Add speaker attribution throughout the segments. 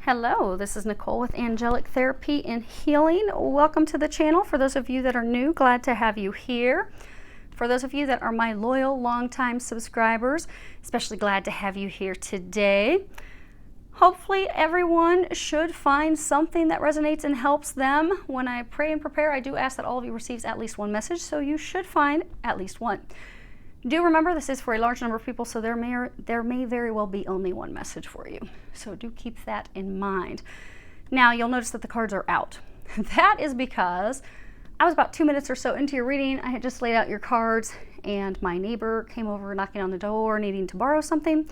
Speaker 1: Hello, this is Nicole with Angelic Therapy and Healing. Welcome to the channel. For those of you that are new, glad to have you here. For those of you that are my loyal, longtime subscribers, especially glad to have you here today. Hopefully everyone should find something that resonates and helps them. When I pray and prepare, I do ask that all of you receives at least one message, so you should find at least one. Do remember this is for a large number of people, so there may very well be only one message for you. So do keep that in mind. Now you'll notice that the cards are out. That is because I was about 2 minutes or so into your reading. I had just laid out your cards and my neighbor came over knocking on the door needing to borrow something.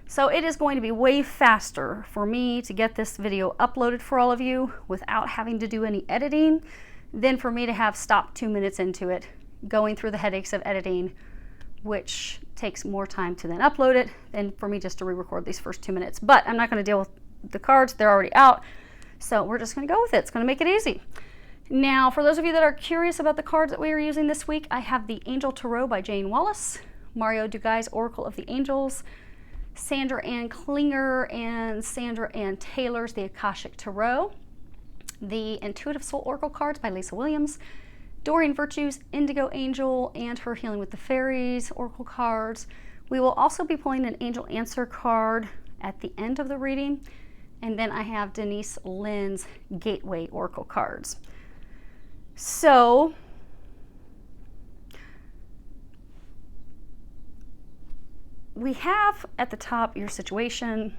Speaker 1: So it is going to be way faster for me to get this video uploaded for all of you without having to do any editing than for me to have stopped 2 minutes into it, going through the headaches of editing, which takes more time to then upload it than for me just to re-record these first 2 minutes. But I'm not going to deal with the cards. They're already out. So we're just going to go with it. It's going to make it easy. Now, for those of you that are curious about the cards that we are using this week, I have the Angel Tarot by Jane Wallace, Mario Dugai's Oracle of the Angels, Sandra Ann Klinger and Sandra Ann Taylor's The Akashic Tarot, the Intuitive Soul Oracle cards by Lisa Williams, Doreen Virtue's Indigo Angel and her Healing with the Fairies Oracle cards. We will also be pulling an Angel Answer card at the end of the reading. And then I have Denise Lynn's Gateway Oracle cards. So, we have at the top your situation,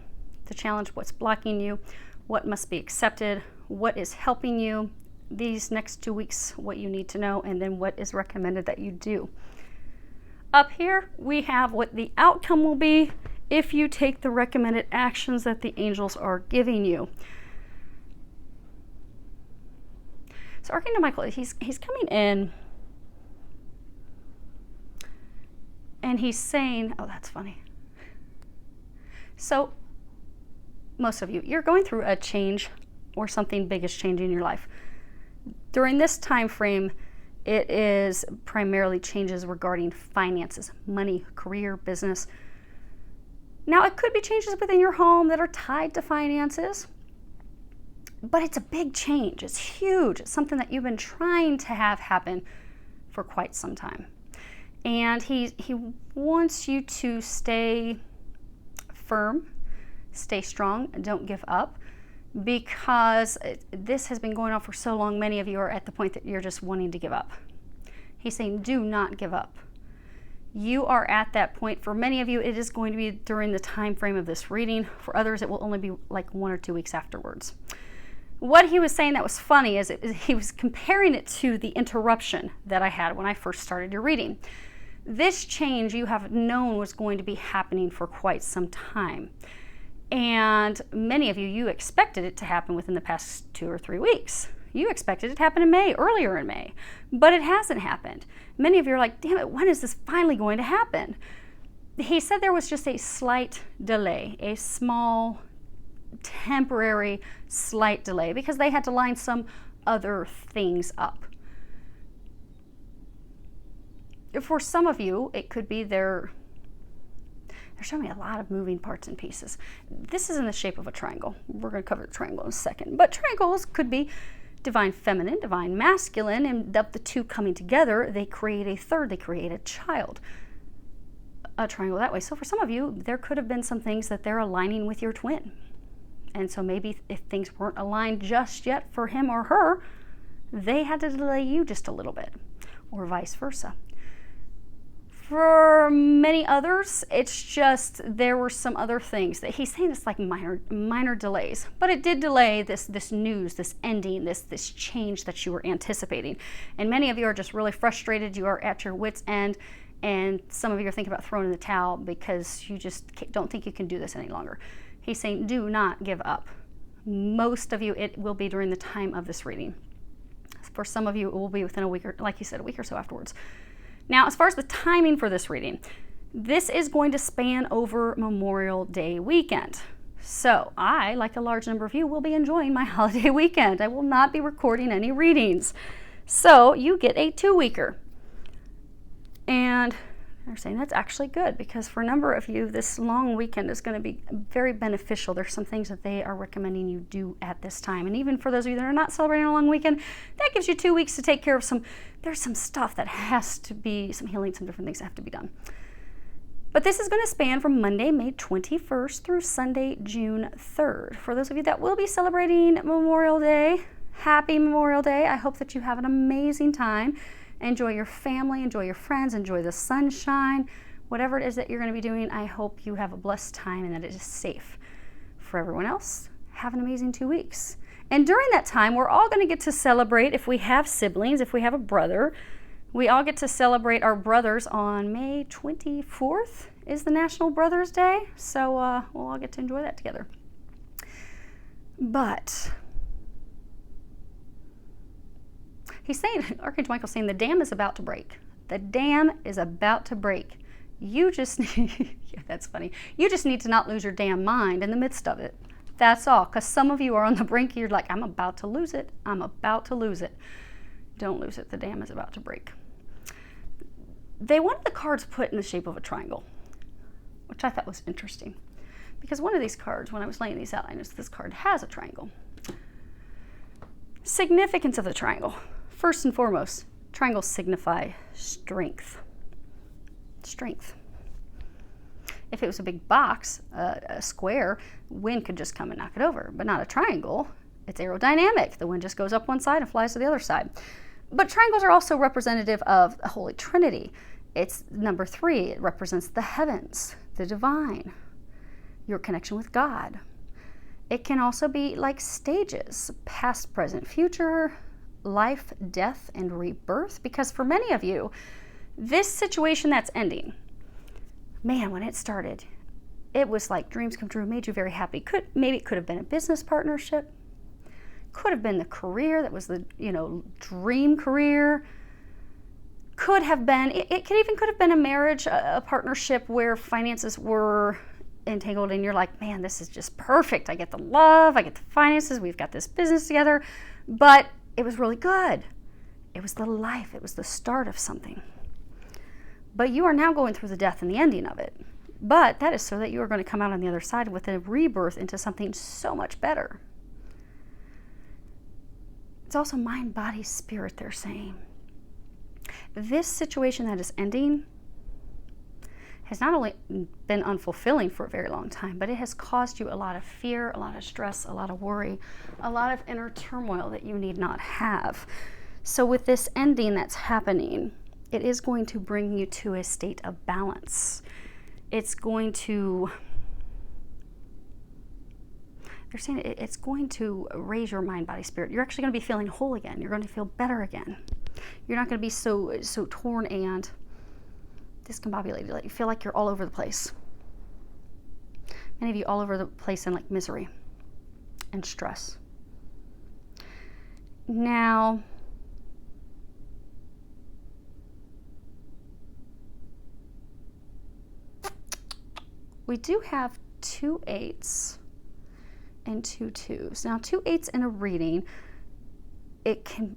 Speaker 1: the challenge, what's blocking you, what must be accepted, what is helping you these next 2 weeks, what you need to know, and then what is recommended that you do. Up here, we have what the outcome will be if you take the recommended actions that the angels are giving you. So Archangel Michael, he's coming in and he's saying, oh, that's funny. So most of you, you're going through a change or something big is changing in your life. During this time frame, it is primarily changes regarding finances, money, career, business. Now, it could be changes within your home that are tied to finances, but it's a big change. It's huge. It's something that you've been trying to have happen for quite some time. And he wants you to stay firm, stay strong, and don't give up. Because this has been going on for so long, many of you are at the point that you're just wanting to give up. He's saying, do not give up. You are at that point. For many of you, it is going to be during the time frame of this reading. For others, it will only be like 1 or 2 weeks afterwards. What he was saying that was funny is he was comparing it to the interruption that I had when I first started your reading. This change you have known was going to be happening for quite some time. And many of you, you expected it to happen within the past 2 or 3 weeks. You expected it to happen in May, earlier in May, but it hasn't happened. Many of you are like, damn it, when is this finally going to happen? He said there was just a slight delay, a small, temporary, slight delay, because they had to line some other things up. For some of you, it could be there's showing me a lot of moving parts and pieces. This is in the shape of a triangle. We're going to cover the triangle in a second. But triangles could be divine feminine, divine masculine, and the two coming together, they create a third, they create a child. A triangle that way. So for some of you, there could have been some things that they're aligning with your twin. And so maybe if things weren't aligned just yet for him or her, they had to delay you just a little bit, or vice versa. For many others, it's just there were some other things that he's saying it's like minor delays, but it did delay this news, this ending, this change that you were anticipating. And many of you are just really frustrated. You are at your wit's end, and some of you are thinking about throwing in the towel because you just don't think you can do this any longer. He's saying, do not give up. Most of you, it will be during the time of this reading. For some of you, it will be within a week or, like you said, a week or so afterwards. Now, as far as the timing for this reading, this is going to span over Memorial Day weekend. So I, like a large number of you, will be enjoying my holiday weekend. I will not be recording any readings. So you get a 2-weeker. And They're saying that's actually good, because for a number of you, this long weekend is going to be very beneficial. There's some things that they are recommending you do at this time. And even for those of you that are not celebrating a long weekend, that gives you 2 weeks to take care of there's some stuff that has to be, some healing, some different things that have to be done. But this is going to span from Monday, May 21st through Sunday, June 3rd. For those of you that will be celebrating Memorial Day, happy Memorial Day. I hope that you have an amazing time. Enjoy your family, enjoy your friends, enjoy the sunshine. Whatever it is that you're going to be doing, I hope you have a blessed time and that it is safe. For everyone else, have an amazing 2 weeks. And during that time, we're all going to get to celebrate, if we have siblings, if we have a brother, we all get to celebrate our brothers on May 24th is the National Brothers Day. So we'll all get to enjoy that together. But he's saying, Archangel Michael's saying, the dam is about to break. The dam is about to break. You just need, yeah, that's funny. You just need to not lose your damn mind in the midst of it. That's all. Because some of you are on the brink. You're like, I'm about to lose it. I'm about to lose it. Don't lose it. The dam is about to break. They wanted the cards put in the shape of a triangle, which I thought was interesting. Because one of these cards, when I was laying these out, I noticed this card has a triangle. Significance of the triangle. First and foremost, triangles signify strength. Strength. If it was a big box, a square, wind could just come and knock it over. But not a triangle. It's aerodynamic. The wind just goes up one side and flies to the other side. But triangles are also representative of the Holy Trinity. It's number 3. It represents the heavens, the divine, your connection with God. It can also be like stages, past, present, future, life, death, and rebirth. Because for many of you, this situation that's ending, man, when it started, it was like dreams come true, made you very happy. Maybe it could have been a business partnership. Could have been the career that was the, dream career. Could have been, it could have been a marriage, a partnership where finances were entangled and you're like, man, this is just perfect. I get the love, I get the finances, we've got this business together. But it was really good. It was the life, it was the start of something. But you are now going through the death and the ending of it. But that is so that you are going to come out on the other side with a rebirth into something so much better. It's also mind, body, spirit, they're saying. This situation that is ending has not only been unfulfilling for a very long time, but it has caused you a lot of fear, a lot of stress, a lot of worry, a lot of inner turmoil that you need not have. So with this ending that's happening, it is going to bring you to a state of balance. It's going to, they're saying it's going to raise your mind, body, spirit. You're actually going to be feeling whole again. You're going to feel better again. You're not going to be so torn and discombobulated. Like you feel like you're all over the place. Many of you all over the place in like misery and stress. Now, we do have 2 8s and 2 2s. Now, 2 8s in a reading, it can...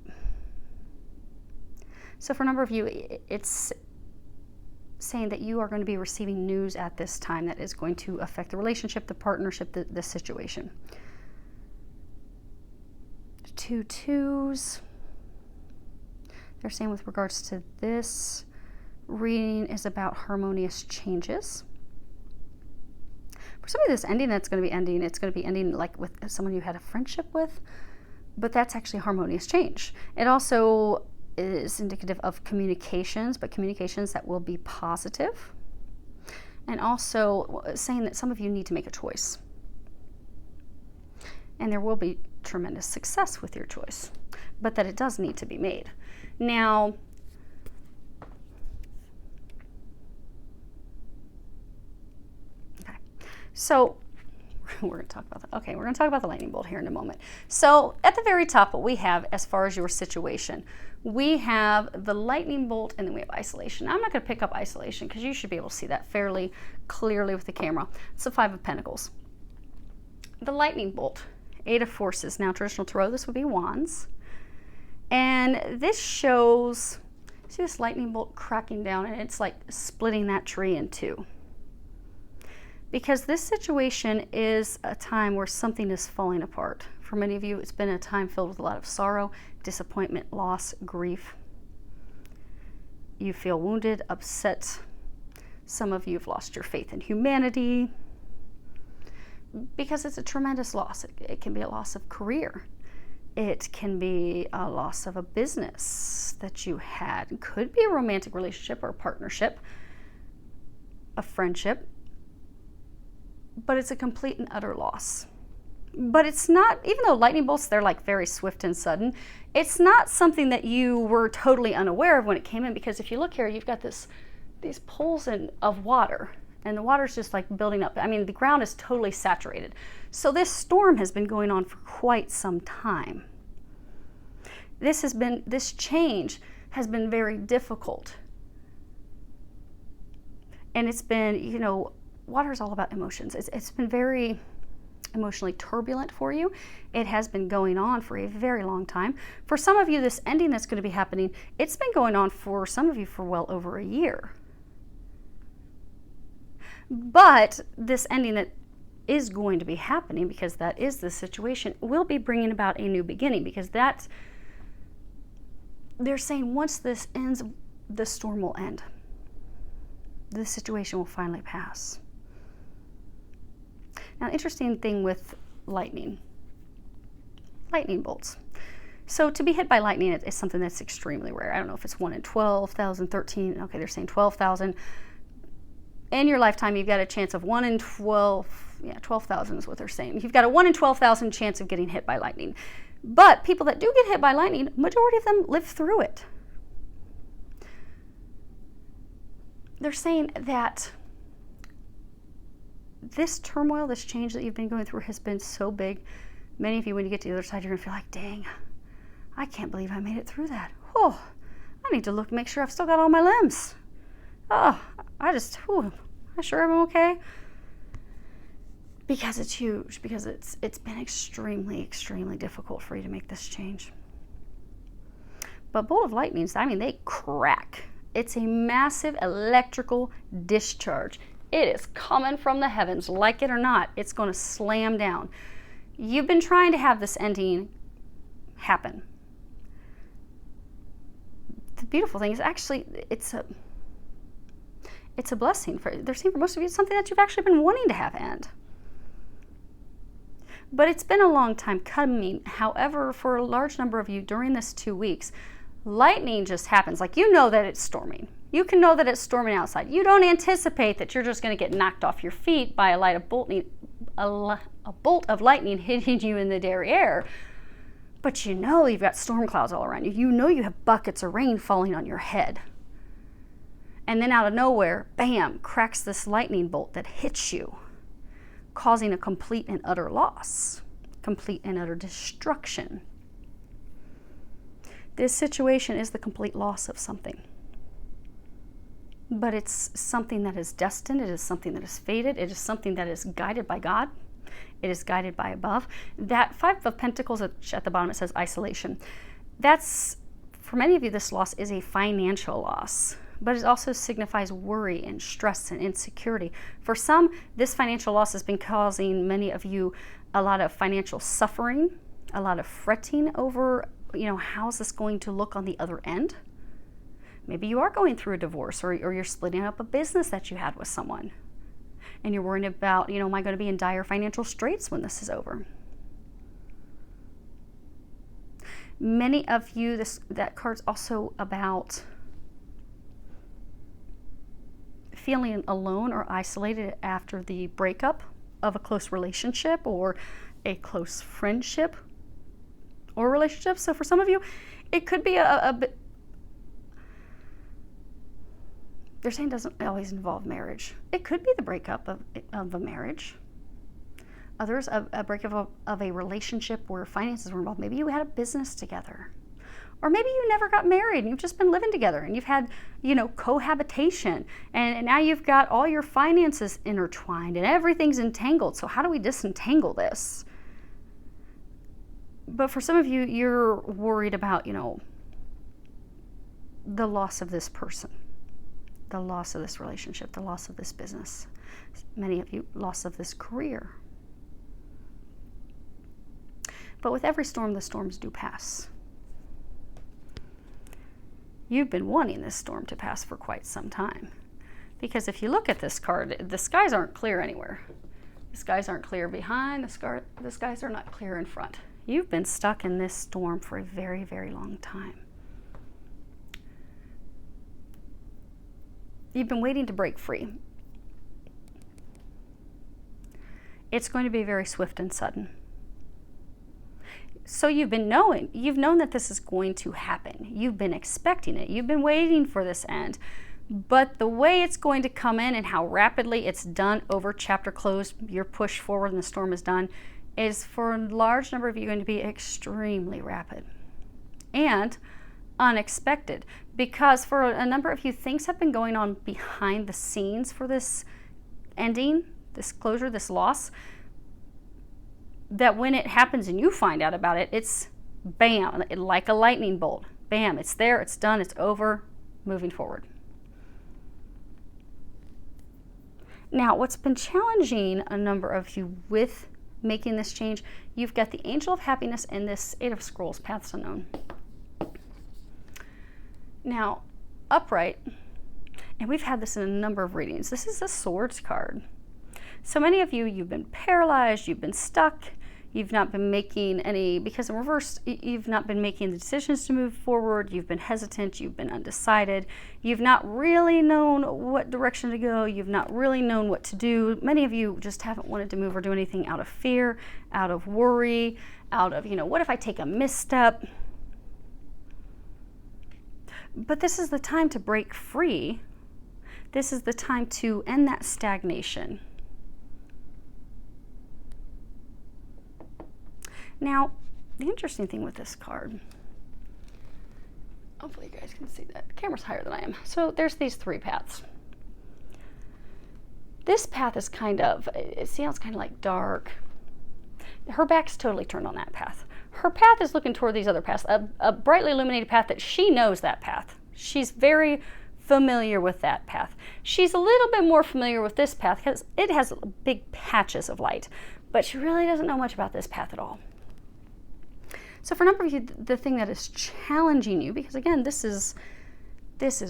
Speaker 1: So for a number of you, it's saying that you are going to be receiving news at this time that is going to affect the relationship, the partnership, the situation. 2 2s. They're saying with regards to this reading is about harmonious changes. For some of this ending that's going to be ending, it's going to be ending like with someone you had a friendship with, but that's actually harmonious change. It also is indicative of communications, but communications that will be positive. And also saying that some of you need to make a choice. And there will be tremendous success with your choice, but that it does need to be made. Now, okay, so we're going to talk about that. Okay, we're going to talk about the lightning bolt here in a moment. So at the very top, what we have as far as your situation, we have the lightning bolt and then we have isolation. Now, I'm not going to pick up isolation because you should be able to see that fairly clearly with the camera. It's the 5 of Pentacles. The lightning bolt, 8 of Forces. Now, traditional tarot, this would be Wands. And this shows See this lightning bolt cracking down, and it's like splitting that tree in two. Because this situation is a time where something is falling apart. For many of you, it's been a time filled with a lot of sorrow, disappointment, loss, grief. You feel wounded, upset. Some of you have lost your faith in humanity because it's a tremendous loss. It can be a loss of career. It can be a loss of a business that you had. It could be a romantic relationship or a partnership, a friendship, but it's a complete and utter loss. But it's not, even though lightning bolts, they're like very swift and sudden, it's not something that you were totally unaware of when it came in, because if you look here, you've got these pools of water, and the water's just like building up. I mean, the ground is totally saturated. So this storm has been going on for quite some time. This change has been very difficult. And it's been, you know, water is all about emotions. It's been very emotionally turbulent for you. It has been going on for a very long time. For some of you, this ending that's going to be happening, it's been going on for some of you for well over a year. But this ending that is going to be happening, because that is the situation, will be bringing about a new beginning, because they're saying once this ends, the storm will end. The situation will finally pass. Now, interesting thing with lightning bolts. So to be hit by lightning is something that's extremely rare. I don't know if it's 1 in 12,000, 13, okay, they're saying 12,000. In your lifetime, you've got a chance of 1 in 12, 12,000 is what they're saying. You've got a 1 in 12,000 chance of getting hit by lightning. But people that do get hit by lightning, majority of them live through it. They're saying that this turmoil, this change that you've been going through has been so big. Many of you, when you get to the other side, you're going to feel like, dang, I can't believe I made it through that. Oh, I need to look, make sure I've still got all my limbs. Oh, I sure am okay. Because it's huge, because it's been extremely, extremely difficult for you to make this change. But bolt of lightnings, I mean, they crack. It's a massive electrical discharge. It is coming from the heavens, like it or not. It's going to slam down. You've been trying to have this ending happen. The beautiful thing is actually it's a blessing. They're saying for most of you, it's something that you've actually been wanting to have end. But it's been a long time coming. However, for a large number of you during this 2 weeks, lightning just happens. Like, you know that it's storming. You can know that it's storming outside. You don't anticipate that you're just going to get knocked off your feet by a bolt of lightning hitting you in the derriere. But you know you've got storm clouds all around you. You know you have buckets of rain falling on your head. And then out of nowhere, bam, cracks this lightning bolt that hits you, causing a complete and utter loss, complete and utter destruction. This situation is the complete loss of something. But it's something that is destined. It is something that is fated. It is something that is guided by God. It is guided by above. That 5 of Pentacles at the bottom, it says isolation. That's, for many of you, this loss is a financial loss. But it also signifies worry and stress and insecurity. For some, this financial loss has been causing many of you a lot of financial suffering, a lot of fretting over, how's this going to look on the other end? Maybe you are going through a divorce, or you're splitting up a business that you had with someone. And you're worrying about, am I going to be in dire financial straits when this is over? Many of you, that card's also about feeling alone or isolated after the breakup of a close relationship or a close friendship or relationship. So for some of you, it could be a bit, they're saying it doesn't always involve marriage. It could be the breakup of a marriage. Others, a breakup of a relationship where finances were involved. Maybe you had a business together. Or maybe you never got married and you've just been living together and you've had, cohabitation. And now you've got all your finances intertwined and everything's entangled. So how do we disentangle this? But for some of you, you're worried about, the loss of this person, the loss of this relationship, the loss of this business. Many of you, loss of this career. But with every storm, the storms do pass. You've been wanting this storm to pass for quite some time. Because if you look at this card, the skies aren't clear anywhere. The skies aren't clear behind, the skies are not clear in front. You've been stuck in this storm for a very, very long time. You've been waiting to break free. It's going to be very swift and sudden. So you've known that this is going to happen. You've been expecting it. You've been waiting for this end. But the way it's going to come in and how rapidly it's done over chapter close, your push forward and the storm is done, is for a large number of you going to be extremely rapid and unexpected. Because for a number of you, things have been going on behind the scenes for this ending, this closure, this loss, that when it happens and you find out about it, it's bam, like a lightning bolt. Bam, it's there, it's done, it's over, moving forward. Now, what's been challenging a number of you with making this change, you've got the Angel of Happiness and this Eight of Scrolls, Paths Unknown. Now, upright, and we've had this in a number of readings, this is a Swords card. So many of you, you've been paralyzed, you've been stuck, you've not been making any, because in reverse, you've not been making the decisions to move forward, you've been hesitant, you've been undecided, you've not really known what direction to go, you've not really known what to do. Many of you just haven't wanted to move or do anything out of fear, out of worry, out of, what if I take a misstep? But this is the time to break free. This is the time to end that stagnation. Now, the interesting thing with this card, hopefully you guys can see that. The camera's higher than I am. So there's these three paths. This path is kind of, see how it's kind of like dark? Her back's totally turned on that path. Her path is looking toward these other paths, a brightly illuminated path that she knows that path. She's very familiar with that path. She's a little bit more familiar with this path because it has big patches of light, but she really doesn't know much about this path at all. So for a number of you, the thing that is challenging you, because again, this is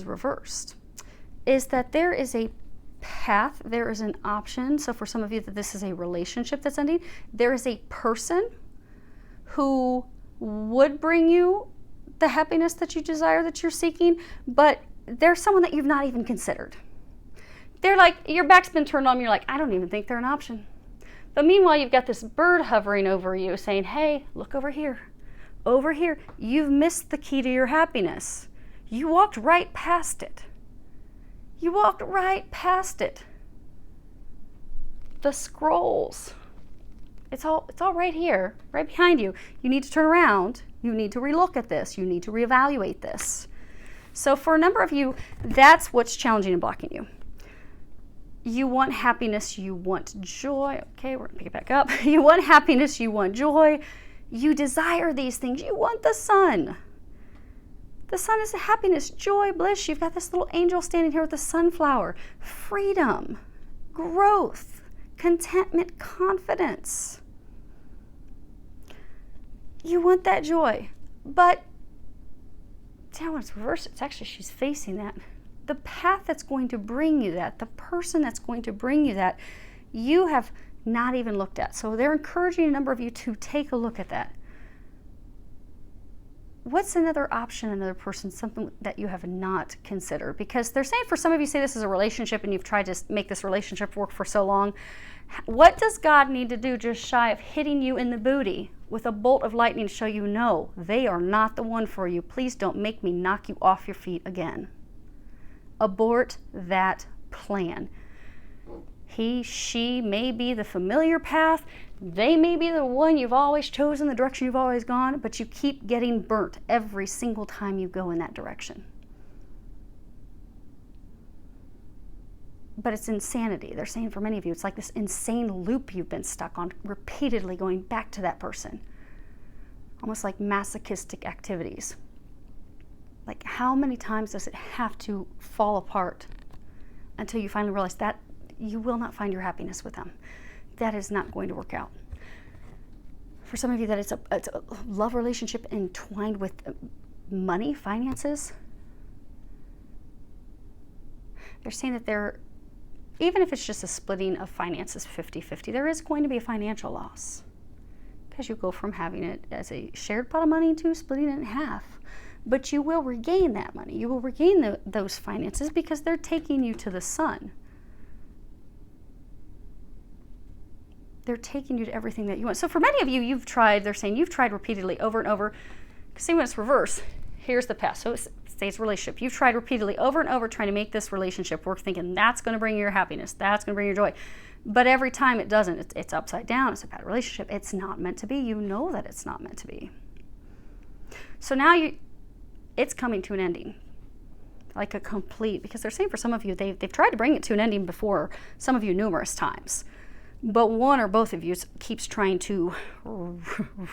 Speaker 1: reversed, is that there is a path, there is an option. So for some of you, that this is a relationship that's ending. There is a person who would bring you the happiness that you desire, that you're seeking, but there's someone that you've not even considered. They're like, your back's been turned on, you're like, I don't even think they're an option. But meanwhile, you've got this bird hovering over you saying, hey, look over here. Over here, you've missed the key to your happiness. You walked right past it. You walked right past it. The scrolls. It's all right here, right behind you. You need to turn around. You need to relook at this. You need to reevaluate this. So for a number of you, that's what's challenging and blocking you. You want happiness, you want joy. Okay, we're gonna pick it back up. You want happiness, you want joy. You desire these things. You want the sun. The sun is happiness, joy, bliss. You've got this little angel standing here with a sunflower. Freedom, growth, contentment, confidence. You want that joy. But when it's reversed, it's actually she's facing that. The path that's going to bring you that, the person that's going to bring you that, you have not even looked at. So they're encouraging a number of you to take a look at that. What's another option, another person, something that you have not considered? Because they're saying, for some of you, say this is a relationship and you've tried to make this relationship work for so long. What does God need to do just shy of hitting you in the booty with a bolt of lightning to show you, no, they are not the one for you. Please don't make me knock you off your feet again. Abort that plan. He, she may be the familiar path. They may be the one you've always chosen, the direction you've always gone, but you keep getting burnt every single time you go in that direction. But it's insanity. They're saying for many of you, it's like this insane loop you've been stuck on, repeatedly going back to that person. Almost like masochistic activities. Like, how many times does it have to fall apart until you finally realize that you will not find your happiness with them? That is not going to work out. For some of you, that it's a love relationship entwined with money, finances. They're saying that even if it's just a splitting of finances 50-50, there is going to be a financial loss. Because you go from having it as a shared pot of money to splitting it in half. But you will regain that money. You will regain those finances because they're taking you to the sun. They're taking you to everything that you want. So for many of you, they're saying you've tried repeatedly over and over. See, when it's reverse, here's the past. So it stays relationship. You've tried repeatedly over and over trying to make this relationship work, thinking that's going to bring you your happiness. That's going to bring you joy. But every time it doesn't. It's upside down. It's a bad relationship. It's not meant to be. You know that it's not meant to be. So now it's coming to an ending. Like a complete, because they're saying for some of you, they've tried to bring it to an ending before, some of you numerous times. But one or both of you keeps trying to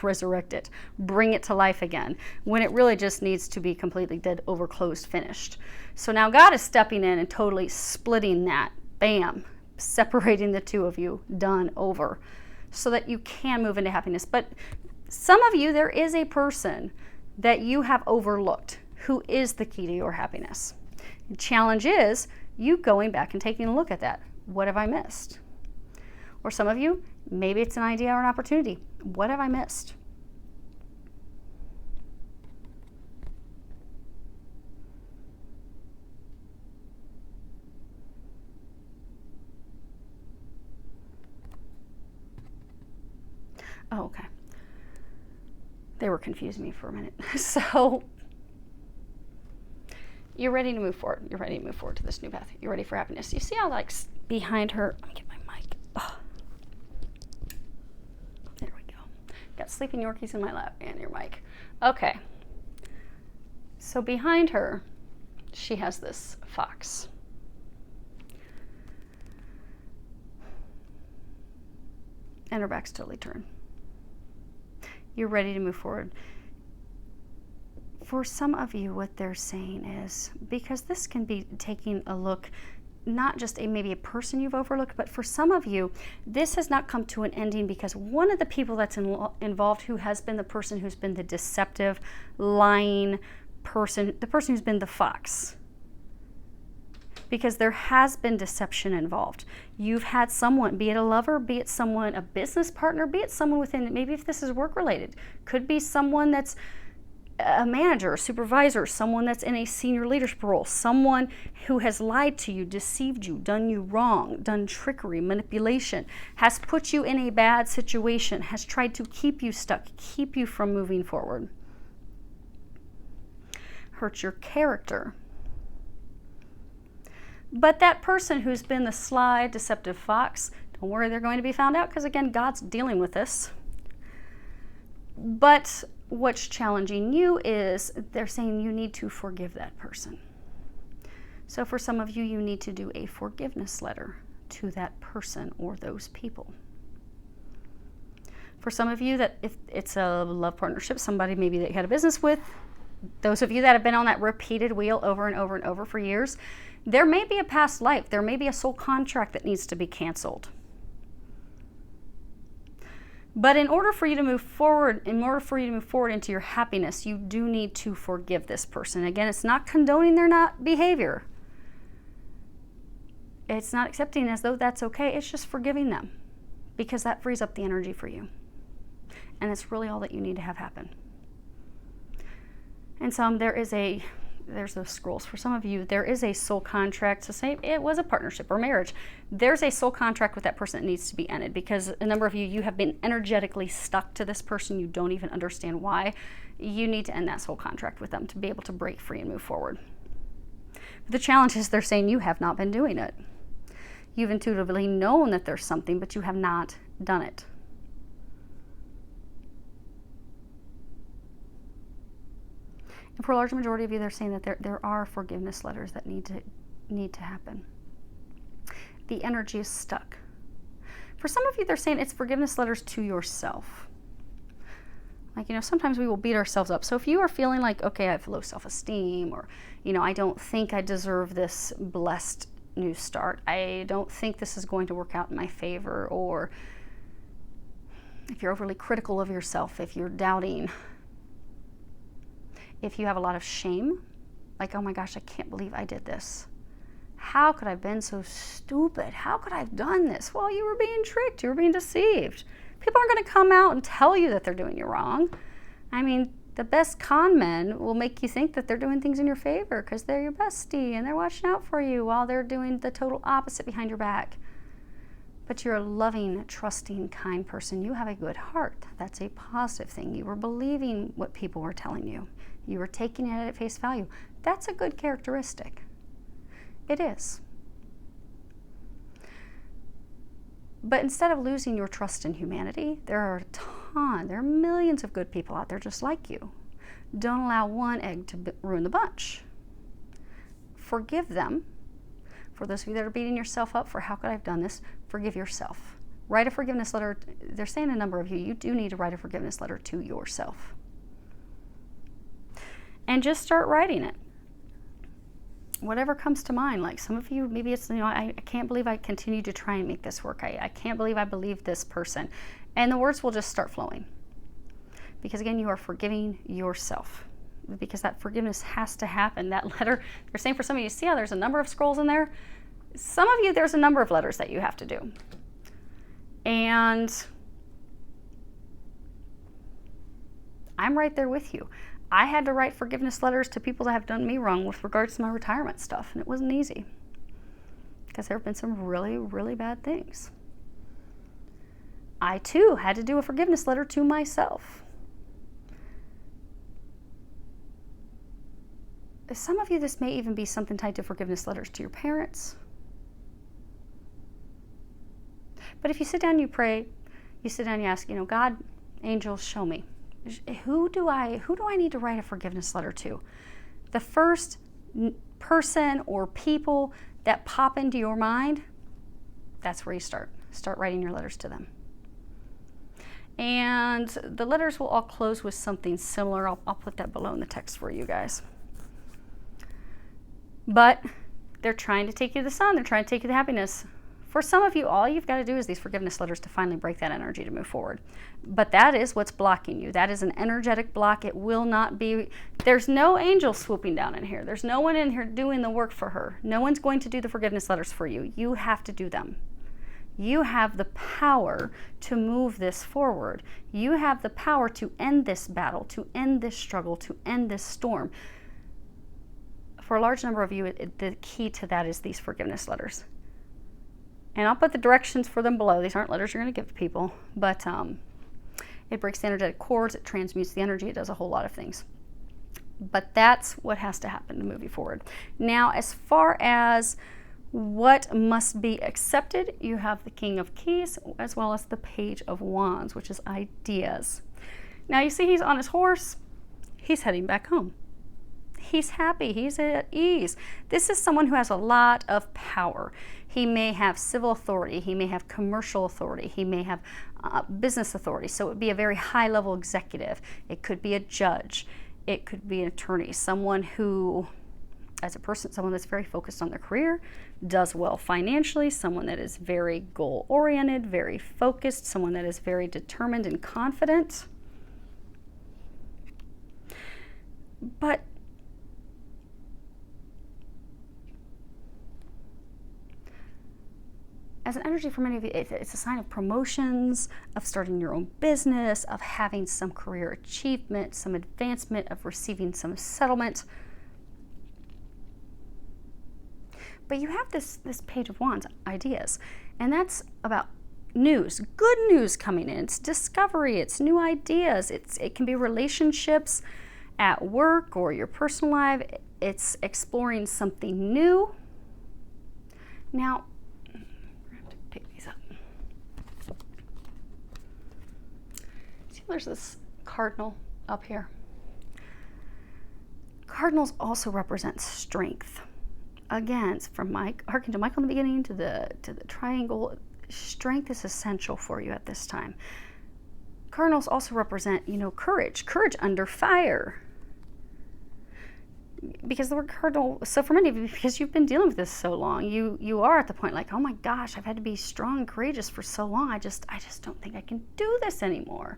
Speaker 1: resurrect it, bring it to life again, when it really just needs to be completely dead, over, closed, finished. So now God is stepping in and totally splitting that, bam, separating the two of you, done, over, so that you can move into happiness. But some of you, there is a person that you have overlooked who is the key to your happiness. The challenge is you going back and taking a look at that. What have I missed? Or some of you, maybe it's an idea or an opportunity. What have I missed? Oh, okay. They were confusing me for a minute. So you're ready to move forward. You're ready to move forward to this new path. You're ready for happiness. You see how, like, behind her, let me get my mic. Oh. There we go. Got sleeping Yorkies in my lap and your mic. Okay. So behind her, she has this fox. And her back's totally turned. You're ready to move forward. For some of you, what they're saying is, because this can be taking a look, not just maybe a person you've overlooked, but for some of you, this has not come to an ending because one of the people that's involved, who has been the person who's been the deceptive, lying person, the person who's been the fox. Because there has been deception involved. You've had someone, be it a lover, be it someone, a business partner, be it someone within, maybe if this is work related, could be someone that's a manager, a supervisor, someone that's in a senior leadership role, someone who has lied to you, deceived you, done you wrong, done trickery, manipulation, has put you in a bad situation, has tried to keep you stuck, keep you from moving forward. Hurt your character. But that person who's been the sly, deceptive fox, don't worry, they're going to be found out because, again, God's dealing with this. But what's challenging you is they're saying you need to forgive that person. So for some of you, you need to do a forgiveness letter to that person or those people. For some of you, that if it's a love partnership, somebody maybe that you had a business with, those of you that have been on that repeated wheel over and over and over for years, there may be a past life. There may be a soul contract that needs to be canceled. But in order for you to move forward, into your happiness, you do need to forgive this person. Again, it's not condoning their behavior. It's not accepting as though that's okay. It's just forgiving them, because that frees up the energy for you. And it's really all that you need to have happen. And some, there's those scrolls. For some of you, there is a soul contract. So say it was a partnership or marriage. There's a soul contract with that person that needs to be ended, because a number of you have been energetically stuck to this person. You don't even understand why. You need to end that soul contract with them to be able to break free and move forward. But the challenge is they're saying you have not been doing it. You've intuitively known that there's something, but you have not done it. And for a large majority of you, they're saying that there are forgiveness letters that need to happen. The energy is stuck. For some of you, they're saying it's forgiveness letters to yourself. Like, sometimes we will beat ourselves up. So if you are feeling like, okay, I have low self-esteem, or, I don't think I deserve this blessed new start. I don't think this is going to work out in my favor. Or if you're overly critical of yourself, if you're doubting, if you have a lot of shame, like, oh my gosh, I can't believe I did this. How could I have been so stupid? How could I have done this? Well, you were being tricked. You were being deceived. People aren't going to come out and tell you that they're doing you wrong. I mean, the best con men will make you think that they're doing things in your favor because they're your bestie and they're watching out for you while they're doing the total opposite behind your back. But you're a loving, trusting, kind person. You have a good heart. That's a positive thing. You were believing what people were telling you. You were taking it at face value. That's a good characteristic. It is. But instead of losing your trust in humanity, there are millions of good people out there just like you. Don't allow one egg to ruin the bunch. Forgive them. For those of you that are beating yourself up for how could I have done this, forgive yourself. Write a forgiveness letter. They're saying a number of you do need to write a forgiveness letter to yourself. And just start writing it. Whatever comes to mind. Like some of you, maybe it's, I can't believe I continue to try and make this work. I can't believe I believe this person. And the words will just start flowing. Because again, you are forgiving yourself. Because that forgiveness has to happen. That letter, they're saying for some of you, see how there's a number of scrolls in there? Some of you, there's a number of letters that you have to do. And I'm right there with you. I had to write forgiveness letters to people that have done me wrong with regards to my retirement stuff, and it wasn't easy because there have been some really, really bad things. I too had to do a forgiveness letter to myself. Some of you, this may even be something tied to forgiveness letters to your parents. But if you sit down and you pray, you sit down and you ask, God, angels, show me. Who do I need to write a forgiveness letter to? The first person or people that pop into your mind, that's where you start. Start writing your letters to them. And the letters will all close with something similar. I'll put that below in the text for you guys. But they're trying to take you to the sun. They're trying to take you to happiness. For some of you, all you've got to do is these forgiveness letters to finally break that energy to move forward. But that is what's blocking you. That is an energetic block. It will not be, there's no angel swooping down in here. There's no one in here doing the work for her. No one's going to do the forgiveness letters for you. You have to do them. You have the power to move this forward. You have the power to end this battle, to end this struggle, to end this storm. For a large number of you, the key to that is these forgiveness letters. And I'll put the directions for them below. These aren't letters you're going to give to people, but it breaks the energetic cords, it transmutes the energy, it does a whole lot of things. But that's what has to happen to move you forward. Now, as far as what must be accepted, you have the King of Keys as well as the Page of Wands, which is ideas. Now, you see he's on his horse. He's heading back home. He's happy. He's at ease. This is someone who has a lot of power. He may have civil authority. He may have commercial authority. He may have business authority. So it would be a very high-level executive. It could be a judge. It could be an attorney. Someone who, as a person, someone that's very focused on their career, does well financially, someone that is very goal-oriented, very focused, someone that is very determined and confident. But as an energy for many of you, it's a sign of promotions, of starting your own business, of having some career achievement, some advancement, of receiving some settlement. But you have this Page of Wands, ideas, and that's about news, good news coming in. It's discovery, it's new ideas, it can be relationships at work or your personal life. It's exploring something new. Now, there's this cardinal up here. Cardinals also represent strength. Again, it's from Archangel Michael in the beginning to the triangle. Strength is essential for you at this time. Cardinals also represent, courage under fire. Because the word cardinal, so for many of you, because you've been dealing with this so long, you are at the point like, oh my gosh, I've had to be strong and courageous for so long. I just don't think I can do this anymore.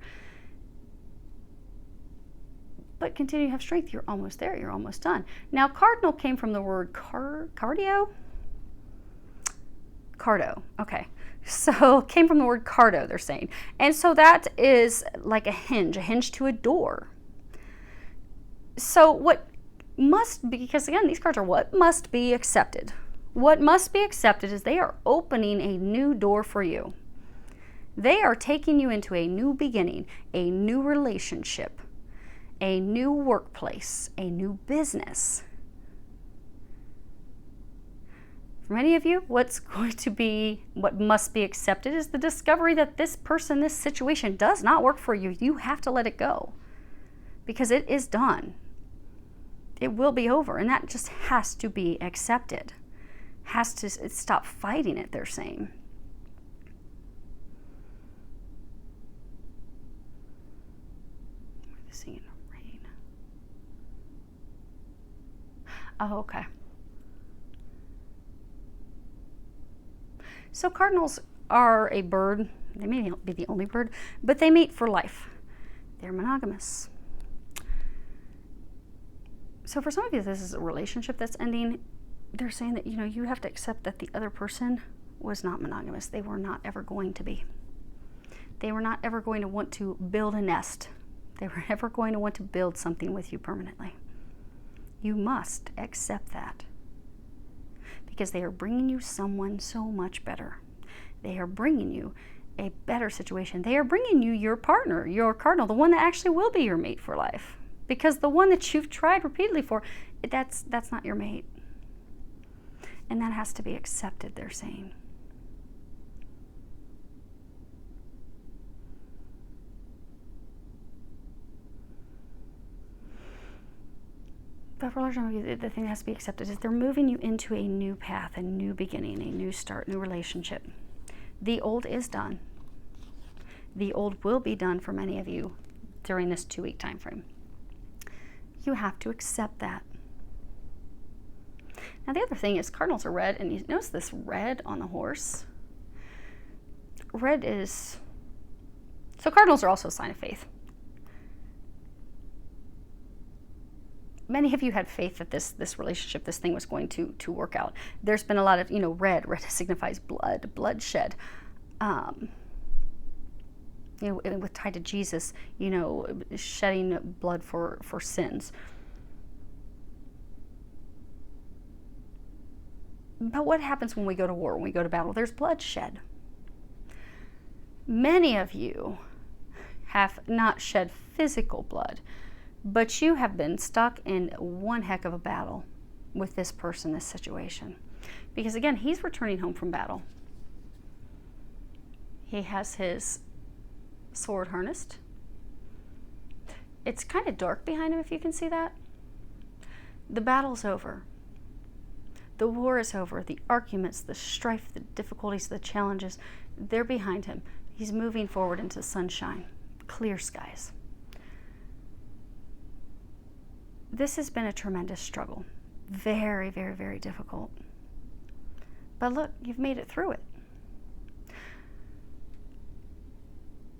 Speaker 1: But continue to have strength. You're almost there. You're almost done. Now, cardinal came from the word cardio. Cardo. Okay. So came from the word cardo, they're saying. And so that is like a hinge to a door. So what must be, because again, these cards are what must be accepted. What must be accepted is they are opening a new door for you. They are taking you into a new beginning, a new relationship, a new workplace, a new business. For many of you, what must be accepted is the discovery that this person, this situation does not work for you. You have to let it go because it is done. It will be over, and that just has to be accepted. Has to stop fighting it, they're saying. What are they seeing? Rain. Oh, okay. So cardinals are a bird. They may not be the only bird, but they mate for life. They're monogamous. So for some of you, this is a relationship that's ending. They're saying that, you have to accept that the other person was not monogamous. They were not ever going to be. They were not ever going to want to build a nest. They were never going to want to build something with you permanently. You must accept that. Because they are bringing you someone so much better. They are bringing you a better situation. They are bringing you your partner, your cardinal, the one that actually will be your mate for life. Because the one that you've tried repeatedly for, that's not your mate. And that has to be accepted, they're saying. But for a large number of you, the thing that has to be accepted is they're moving you into a new path, a new beginning, a new start, new relationship. The old is done. The old will be done for many of you during this 2-week time frame. You have to accept that. Now the other thing is cardinals are red, and you notice this red on the horse? Red is, so cardinals are also a sign of faith. Many of you had faith that this relationship, this thing was going to work out. There's been a lot of, red signifies blood, bloodshed. With tied to Jesus, shedding blood for sins. But what happens when we go to war, when we go to battle? There's bloodshed. Many of you have not shed physical blood, but you have been stuck in one heck of a battle with this person, this situation. Because again, he's returning home from battle. He has his sword harnessed. It's kind of dark behind him, if you can see that. The battle's over. The war is over. The arguments, the strife, the difficulties, the challenges, they're behind him. He's moving forward into sunshine, clear skies. This has been a tremendous struggle. Very, very, very difficult. But look, you've made it through it.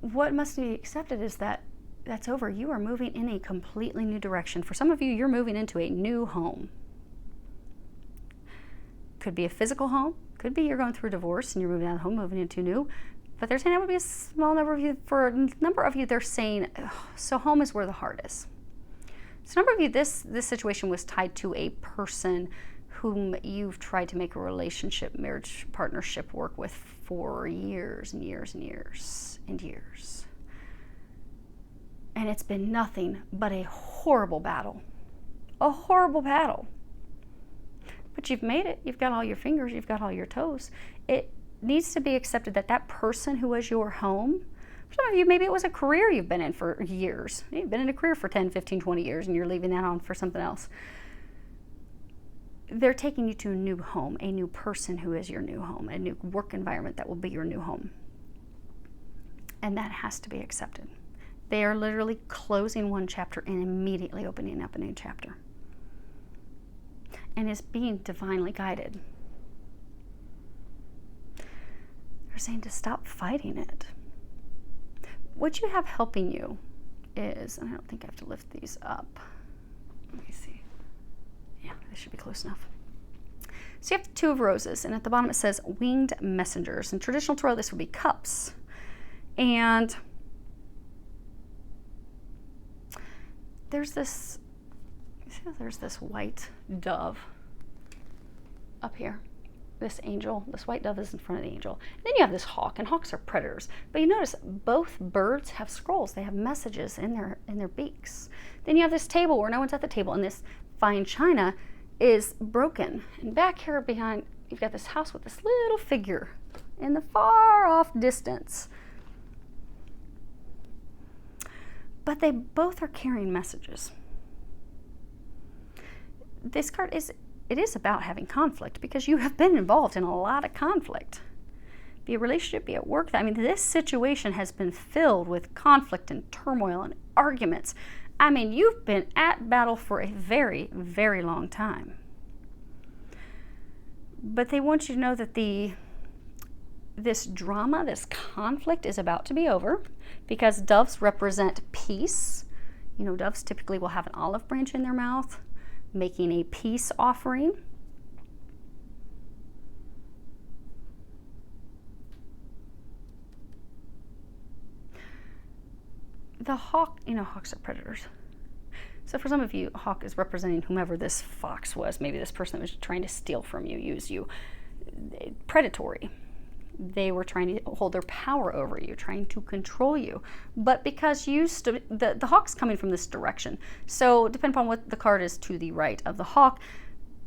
Speaker 1: What must be accepted is that that's over. You are moving in a completely new direction. For some of you, you're moving into a new home. Could be a physical home. Could be you're going through a divorce and you're moving out of the home, moving into new. But they're saying that would be a small number of you. For a number of you, they're saying, so home is where the heart is. So a number of you, this situation was tied to a person whom you've tried to make a relationship, marriage, partnership work with for years and years and years and years. And it's been nothing but a horrible battle. A horrible battle. But you've made it. You've got all your fingers. You've got all your toes. It needs to be accepted that that person who was your home, for some of you, maybe it was a career you've been in for years. You've been in a career for 10, 15, 20 years, and you're leaving that on for something else. They're taking you to a new home, a new person who is your new home, a new work environment that will be your new home. And that has to be accepted. They are literally closing one chapter and immediately opening up a new chapter. And is being divinely guided. They're saying to stop fighting it. What you have helping you is, and I don't think I have to lift these up. Let me see. Yeah, they should be close enough. So you have the Two of Roses, and at the bottom it says Winged Messengers. In traditional tarot, this would be cups. And there's this white dove up here. This angel, this white dove is in front of the angel. And then you have this hawk, and hawks are predators. But you notice both birds have scrolls. They have messages in their beaks. Then you have this table where no one's at the table, and this fine china is broken. And back here behind, you've got this house with this little figure in the far off distance. But they both are carrying messages. This card is about having conflict, because you have been involved in a lot of conflict. Be a relationship, be at work. I mean, this situation has been filled with conflict and turmoil and arguments. I mean, you've been at battle for a very, very long time. But they want you to know that this drama, this conflict is about to be over, because doves represent peace. You know, doves typically will have an olive branch in their mouth, making a peace offering. The hawk, you know, hawks are predators. So for some of you, hawk is representing whomever this fox was. Maybe this person that was trying to steal from you, use you. Predatory. They were trying to hold their power over you, trying to control you. But because the hawk's coming from this direction, so depending upon what the card is to the right of the hawk,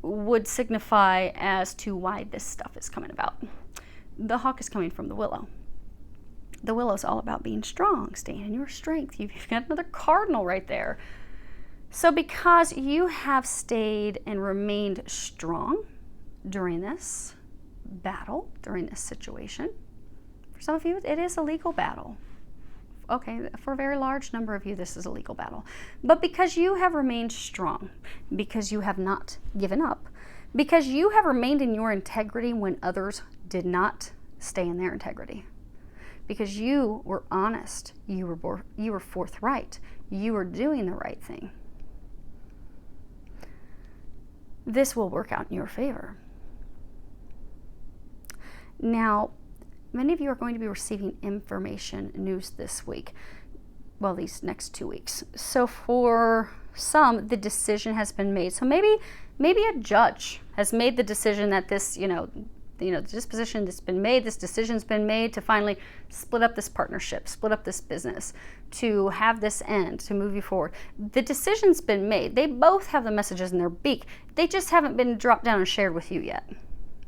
Speaker 1: would signify as to why this stuff is coming about. The hawk is coming from the willow. The willow is all about being strong, staying in your strength. You've got another cardinal right there. So because you have stayed and remained strong during this battle, during this situation, for some of you, it is a legal battle. Okay, for a very large number of you, this is a legal battle. But because you have remained strong, because you have not given up, because you have remained in your integrity when others did not stay in their integrity, because you were honest, you were forthright, you were doing the right thing, this will work out in your favor. Now, many of you are going to be receiving information news this week. Well, these next 2 weeks. So for some, the decision has been made. So maybe a judge has made the decision that this, the disposition that's been made, this decision's been made to finally split up this partnership, split up this business, to have this end, to move you forward. The decision's been made. They both have the messages in their beak. They just haven't been dropped down and shared with you yet,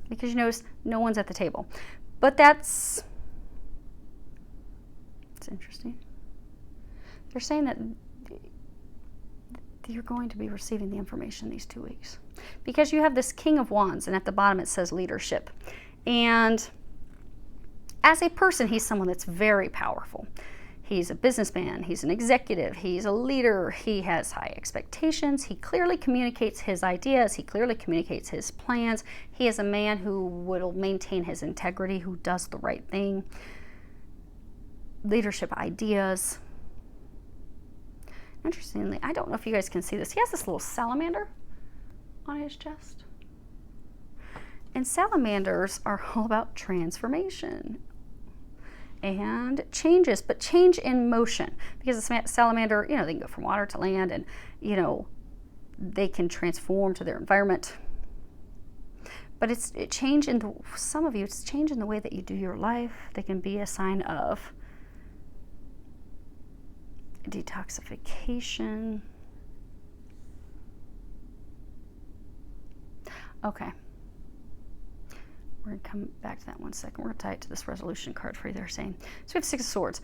Speaker 1: because you notice no one's at the table. But it's interesting. They're saying that you're going to be receiving the information these 2 weeks, because you have this King of Wands, and at the bottom it says leadership. And as a person, he's someone that's very powerful. He's a businessman, he's an executive, he's a leader, he has high expectations, he clearly communicates his ideas, he clearly communicates his plans. He is a man who will maintain his integrity, who does the right thing. Leadership ideas. Interestingly, I don't know if you guys can see this, he has this little salamander on his chest. And salamanders are all about transformation and changes, but change in motion, because a salamander, they can go from water to land, and they can transform to their environment. But it's change in some of you, it's change in the way that you do your life. They can be a sign of detoxification. Okay. We're going to come back to that 1 second. We're going to tie it to this resolution card for you. They're saying. So we have 6 of Swords.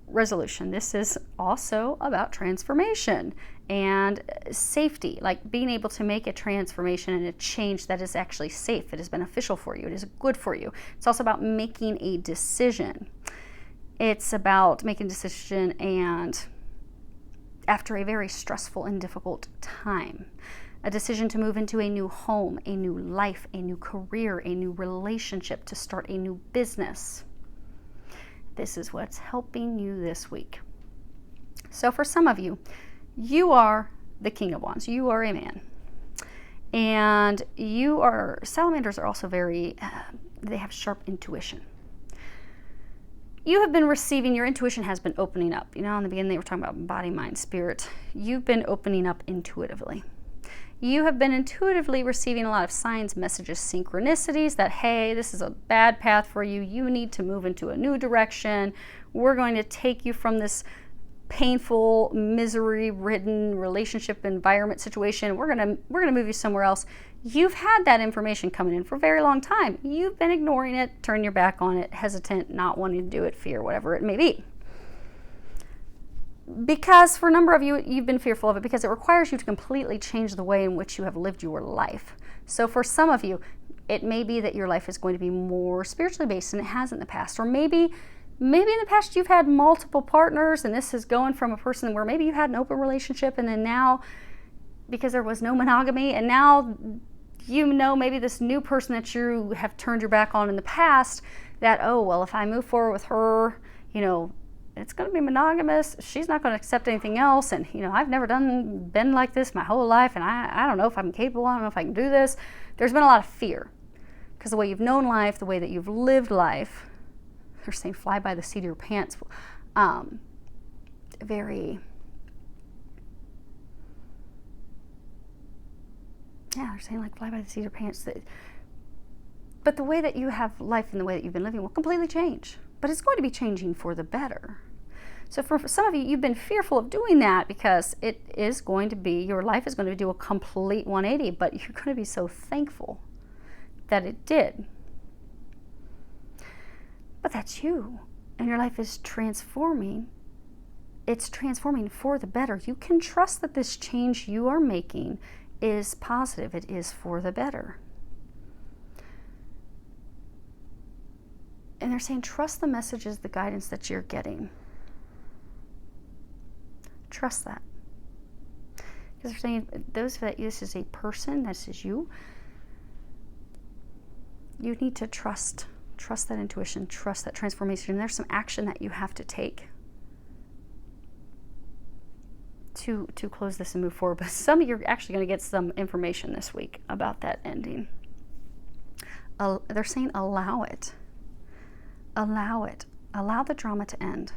Speaker 1: Resolution. This is also about transformation and safety, like being able to make a transformation and a change that is actually safe. It is beneficial for you. It is good for you. It's also about making a decision. It's about making a decision and after a very stressful and difficult time, a decision to move into a new home, a new life, a new career, a new relationship, to start a new business. This is what's helping you this week. So for some of you, you are the King of Wands. You are a man. And salamanders are also they have sharp intuition. You have been receiving, your intuition has been opening up. In the beginning they were talking about body, mind, spirit. You've been opening up intuitively. You have been intuitively receiving a lot of signs, messages, synchronicities that, hey, this is a bad path for you. You need to move into a new direction. We're going to take you from this painful, misery-ridden relationship environment situation. We're gonna move you somewhere else. You've had that information coming in for a very long time. You've been ignoring it, turning your back on it, hesitant, not wanting to do it, fear, whatever it may be. Because for a number of you, you've been fearful of it because it requires you to completely change the way in which you have lived your life. So for some of you, it may be that your life is going to be more spiritually based than it has in the past. Or maybe in the past you've had multiple partners, and this is going from a person where maybe you had an open relationship, and then now, because there was no monogamy, and now maybe this new person that you have turned your back on in the past, that, oh, well, if I move forward with her, it's going to be monogamous. She's not going to accept anything else. And, I've never been like this my whole life. And I don't know if I'm capable. I don't know if I can do this. There's been a lot of fear because the way you've known life, the way that you've lived life, they're saying fly by the seat of your pants. They're saying like fly by the seat of your pants. But the way that you have life and the way that you've been living will completely change. But it's going to be changing for the better. So for some of you, you've been fearful of doing that because your life is going to do a complete 180, but you're going to be so thankful that it did. But that's you, and your life is transforming. It's transforming for the better. You can trust that this change you are making is positive. It is for the better. And they're saying, trust the messages, the guidance that you're getting. Trust that. Because they're saying, this is a person, this is you. You need to trust that intuition, trust that transformation. And there's some action that you have to take to close this and move forward. But some of you are actually going to get some information this week about that ending. They're saying, allow it. Allow it. Allow the drama to end.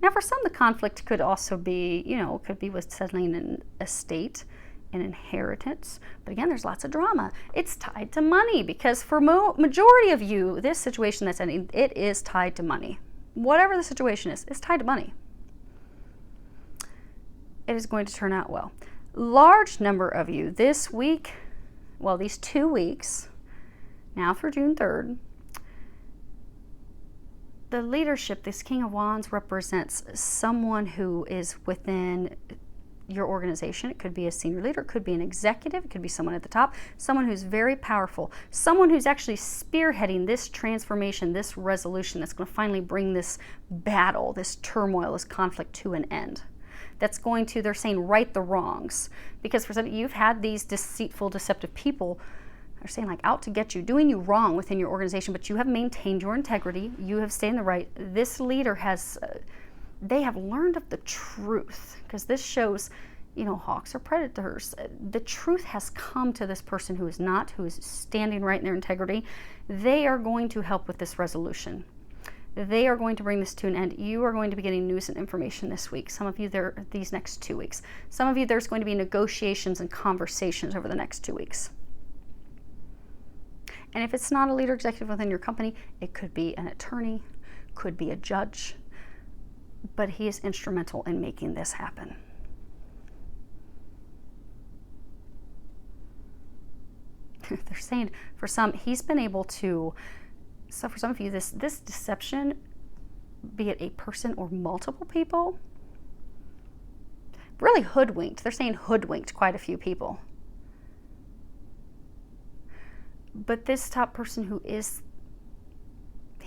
Speaker 1: Now, for some, the conflict could also be, could be with settling an estate, an inheritance. But again, there's lots of drama. It's tied to money because for majority of you, this situation that's ending, it is tied to money. Whatever the situation is, it's tied to money. It is going to turn out well. Large number of you this week, these 2 weeks, now through June 3rd, the leadership, this King of Wands, represents someone who is within your organization. It could be a senior leader, it could be an executive, it could be someone at the top, someone who's very powerful, someone who's actually spearheading this transformation, this resolution that's going to finally bring this battle, this turmoil, this conflict to an end. That's going to, they're saying, right the wrongs. Because for some, you've had these deceitful, deceptive people, they're saying like out to get you, doing you wrong within your organization, but you have maintained your integrity. You have stayed in the right. This leader they have learned of the truth, because this shows, hawks are predators. The truth has come to this person who is standing right in their integrity. They are going to help with this resolution. They are going to bring this to an end. You are going to be getting news and information this week. Some of you these next 2 weeks. Some of you, there's going to be negotiations and conversations over the next 2 weeks. And if it's not a leader executive within your company, it could be an attorney, could be a judge, but he is instrumental in making this happen. They're saying for some, he's been able to, so for some of you, this deception, be it a person or multiple people, really hoodwinked. They're saying hoodwinked quite a few people. But this top person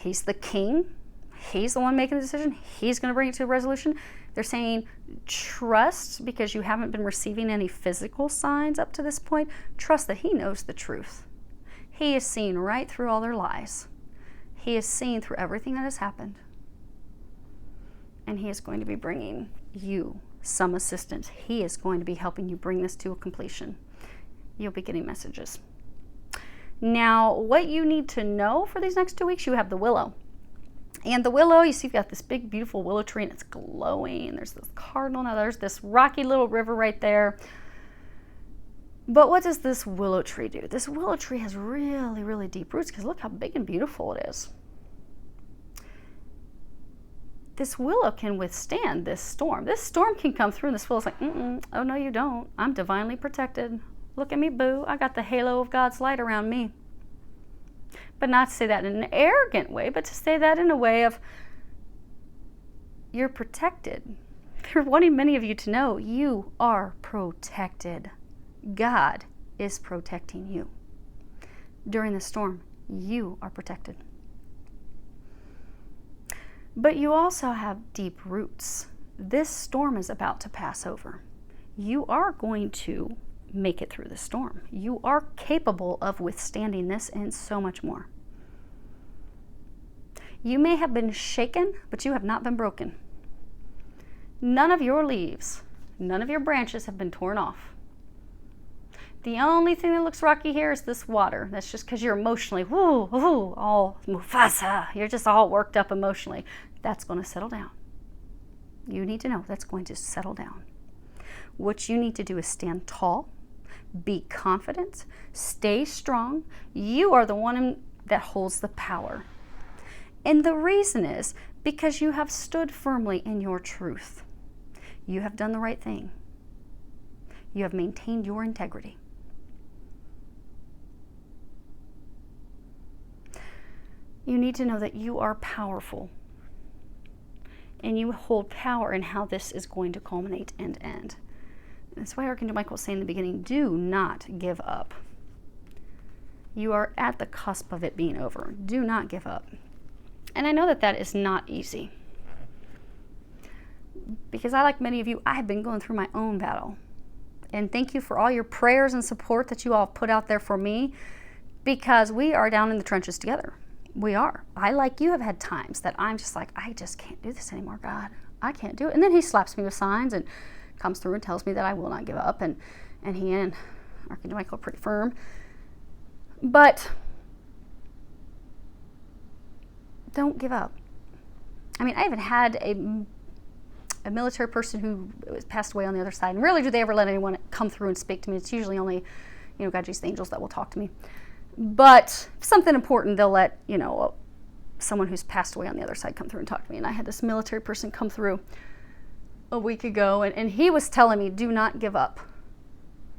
Speaker 1: He's the king. He's the one making the decision. He's going to bring it to a resolution. They're saying trust, because you haven't been receiving any physical signs up to this point. Trust that he knows the truth. He is seeing right through all their lies. He is seeing through everything that has happened. And he is going to be bringing you some assistance. He is going to be helping you bring this to a completion. You'll be getting messages. Now, what you need to know for these next 2 weeks, you have the willow. And the willow, you see, you've got this big, beautiful willow tree, and it's glowing. And there's this cardinal. Now, there's this rocky little river right there. But what does this willow tree do? This willow tree has really, really deep roots, because look how big and beautiful it is. This willow can withstand this storm. This storm can come through, and this willow's like, oh, no, you don't. I'm divinely protected. Look at me, boo. I got the halo of God's light around me. But not to say that in an arrogant way, but to say that in a way of, you're protected. They're wanting many of you to know you are protected. God is protecting you. During the storm, you are protected. But you also have deep roots. This storm is about to pass over. You are going to make it through the storm. You are capable of withstanding this and so much more. You may have been shaken, but you have not been broken. None of your leaves, none of your branches have been torn off. The only thing that looks rocky here is this water. That's just because you're emotionally, all Mufasa. You're just all worked up emotionally. That's going to settle down. You need to know that's going to settle down. What you need to do is stand tall, be confident, stay strong. You are the one that holds the power. And the reason is because you have stood firmly in your truth. You have done the right thing. You have maintained your integrity. You need to know that you are powerful. And you hold power in how this is going to culminate and end. That's why Archangel Michael was saying in the beginning, do not give up. You are at the cusp of it being over. Do not give up. And I know that that is not easy. Because I, like many of you, I have been going through my own battle. And thank you for all your prayers and support that you all put out there for me. Because we are down in the trenches together. We are. I, like you, have had times that I'm just like, I just can't do this anymore, God. I can't do it. And then he slaps me with signs and comes through and tells me that I will not give up. And he and Archangel Michael are pretty firm. But don't give up. I mean, I even had a military person who passed away on the other side. And rarely do they ever let anyone come through and speak to me. It's usually only, God, Jesus, the angels that will talk to me. But if something important, they'll let, someone who's passed away on the other side come through and talk to me. And I had this military person come through a week ago, and he was telling me, do not give up.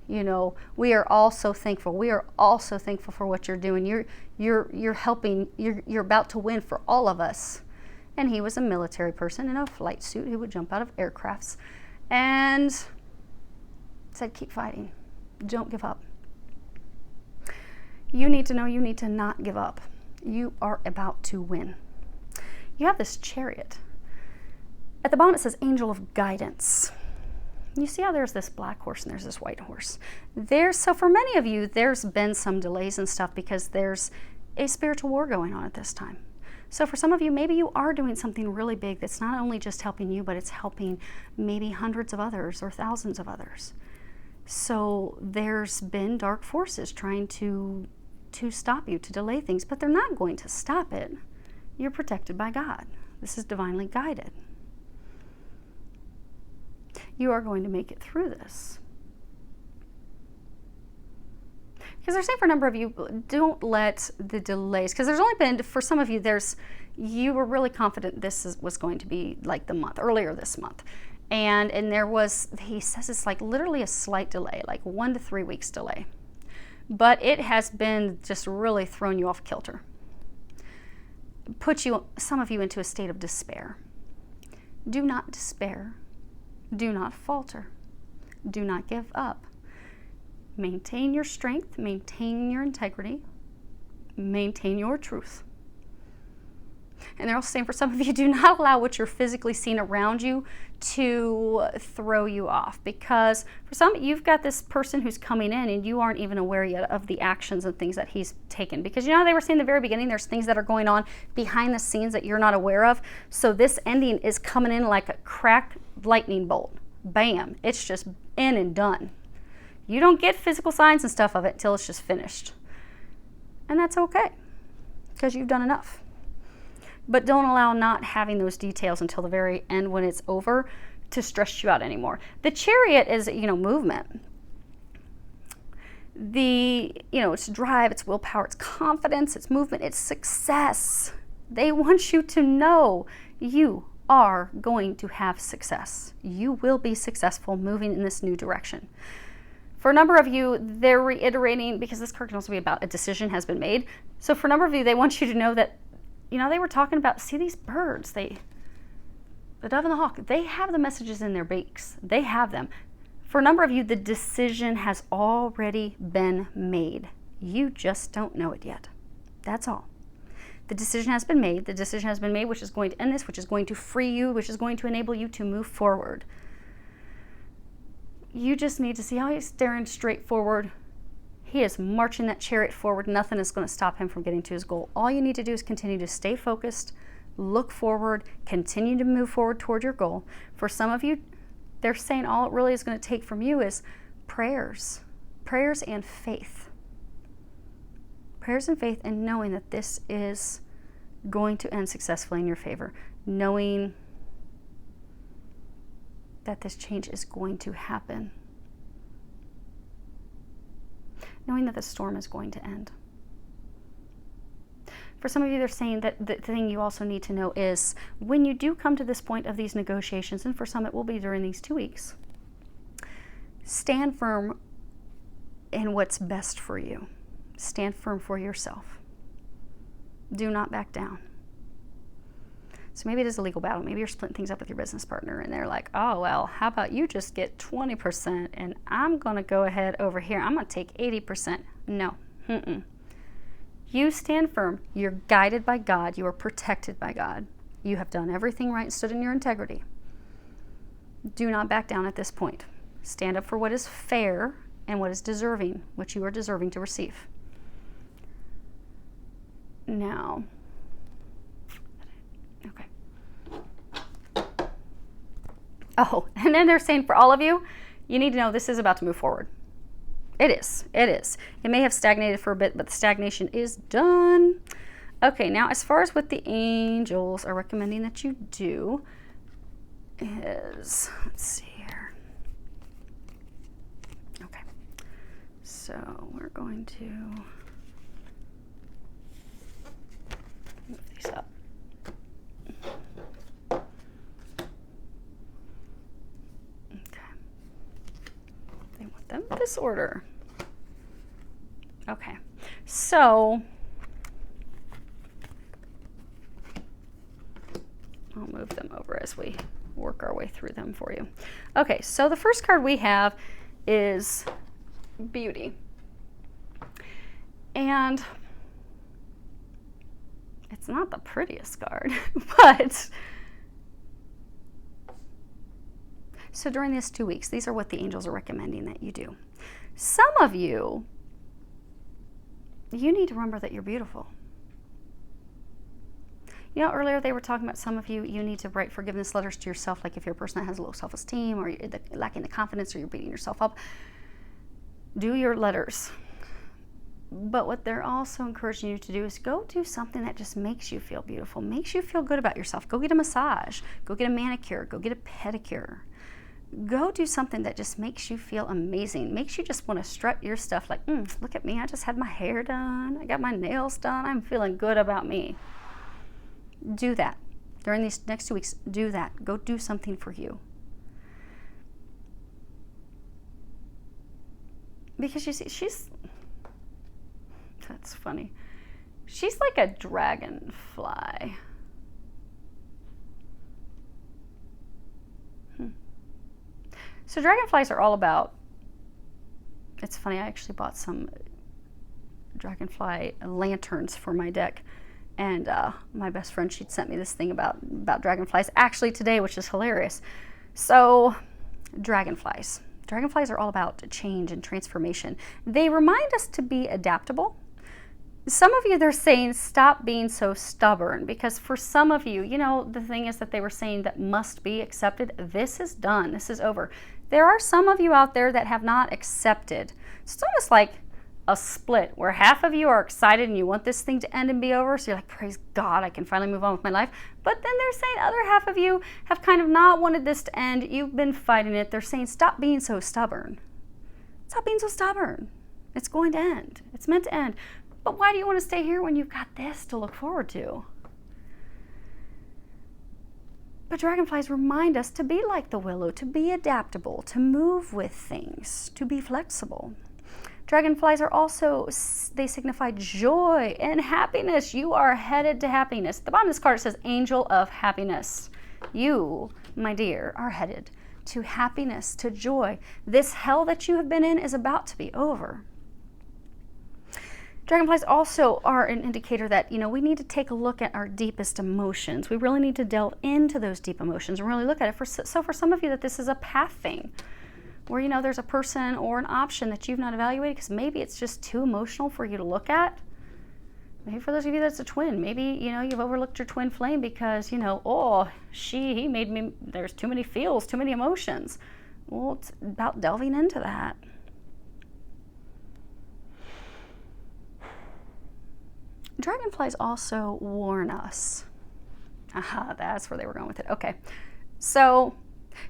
Speaker 1: We are all so thankful. We are all so thankful for what you're doing. You're helping. You're about to win for all of us. And he was a military person in a flight suit who would jump out of aircrafts and said, keep fighting. Don't give up. You need to know you need to not give up. You are about to win. You have this chariot. At the bottom it says angel of guidance. You see how there's this black horse and there's this white horse. So for many of you, there's been some delays and stuff because there's a spiritual war going on at this time. So for some of you, maybe you are doing something really big that's not only just helping you, but it's helping maybe hundreds of others or thousands of others. So there's been dark forces trying to stop you, to delay things, but they're not going to stop it. You're protected by God. This is divinely guided. You are going to make it through this. Because they're saying for a number of you, don't let the delays, because there's only been, for some of you, you were really confident this was going to be like the month, earlier this month. And there was, he says it's like literally a slight delay, like 1 to 3 weeks delay. But it has been just really thrown you off kilter. Put some of you into a state of despair. Do not despair. Do not falter. Do not give up. Maintain your strength, maintain your integrity, maintain your truth. And they're also saying for some of you, do not allow what you're physically seeing around you to throw you off. Because for some, you've got this person who's coming in and you aren't even aware yet of the actions and things that he's taken. Because you know how they were saying in the very beginning, there's things that are going on behind the scenes that you're not aware of. So this ending is coming in like a cracked lightning bolt. Bam. It's just in and done. You don't get physical signs and stuff of it until it's just finished. And that's okay, because you've done enough. But don't allow not having those details until the very end when it's over to stress you out anymore. The Chariot is, movement. It's drive, it's willpower, it's confidence, it's movement, it's success. They want you to know you are going to have success. You will be successful moving in this new direction. For a number of you, they're reiterating, because this card can also be about a decision has been made. So for a number of you, they want you to know that, they were talking about, see these birds, the dove and the hawk, they have the messages in their beaks. They have them. For a number of you, the decision has already been made. You just don't know it yet. That's all. The decision has been made. The decision has been made, which is going to end this, which is going to free you, which is going to enable you to move forward. You just need to see how he's staring straight forward. He is marching that chariot forward. Nothing is going to stop him from getting to his goal. All you need to do is continue to stay focused, look forward, continue to move forward toward your goal. For some of you, they're saying all it really is going to take from you is prayers and faith. Prayers and faith, and knowing that this is going to end successfully in your favor. Knowing that this change is going to happen. Knowing that the storm is going to end. For some of you, they're saying that the thing you also need to know is when you do come to this point of these negotiations, and for some it will be during these 2 weeks, stand firm in what's best for you. Stand firm for yourself. Do not back down. So maybe it is a legal battle. Maybe you're splitting things up with your business partner and they're like, oh, well, how about you just get 20% and I'm going to go ahead over here. I'm going to take 80%. No. You stand firm. You're guided by God. You are protected by God. You have done everything right and stood in your integrity. Do not back down at this point. Stand up for what is fair and what is deserving, what you are deserving to receive. Now, okay. Oh, and then they're saying for all of you, you need to know this is about to move forward. It is. It is. It may have stagnated for a bit, but the stagnation is done. Okay, now as far as what the angels are recommending that you do is, let's see here. Okay, so we're going to move these up. Them this order. Okay, so I'll move them over as we work our way through them for you. Okay, so the first card we have is Beauty. And it's not the prettiest card, but so during these 2 weeks, these are what the angels are recommending that you do. Some of you, you need to remember that you're beautiful. You know, earlier they were talking about some of you, you need to write forgiveness letters to yourself, like if you're a person that has low self-esteem or you're lacking the confidence or you're beating yourself up. Do your letters. But what they're also encouraging you to do is go do something that just makes you feel beautiful, makes you feel good about yourself. Go get a massage, go get a manicure, go get a pedicure. Go do something that just makes you feel amazing, makes you just want to strut your stuff like, look at me, I just had my hair done, I got my nails done, I'm feeling good about me. Do that. During these next 2 weeks, do that. Go do something for you. Because you see, that's funny. She's like a dragonfly. So dragonflies are all about, it's funny, I actually bought some dragonfly lanterns for my deck. And my best friend, she'd sent me this thing about dragonflies actually today, which is hilarious. So dragonflies are all about change and transformation. They remind us to be adaptable. Some of you, they're saying stop being so stubborn, because for some of you, you know, the thing is that they were saying that must be accepted. This is done. This is over. There are some of you out there that have not accepted. So it's almost like a split where half of you are excited and you want this thing to end and be over. So you're like, praise God, I can finally move on with my life. But then they're saying other half of you have kind of not wanted this to end. You've been fighting it. They're saying stop being so stubborn. Stop being so stubborn. It's going to end. It's meant to end. But why do you want to stay here when you've got this to look forward to? But dragonflies remind us to be like the willow, to be adaptable, to move with things, to be flexible. Dragonflies are also, they signify joy and happiness. You are headed to happiness. At the bottom of this card, it says Angel of Happiness. You, my dear, are headed to happiness, to joy. This hell that you have been in is about to be over. Dragonflies also are an indicator that, you know, we need to take a look at our deepest emotions. We really need to delve into those deep emotions and really look at it. So for some of you, that this is a path thing, where, you know, there's a person or an option that you've not evaluated because maybe it's just too emotional for you to look at. Maybe for those of you that's a twin, maybe, you know, you've overlooked your twin flame because, you know, oh, he made me, there's too many feels, too many emotions. Well, it's about delving into that. Dragonflies also warn us. Aha, that's where they were going with it. Okay. So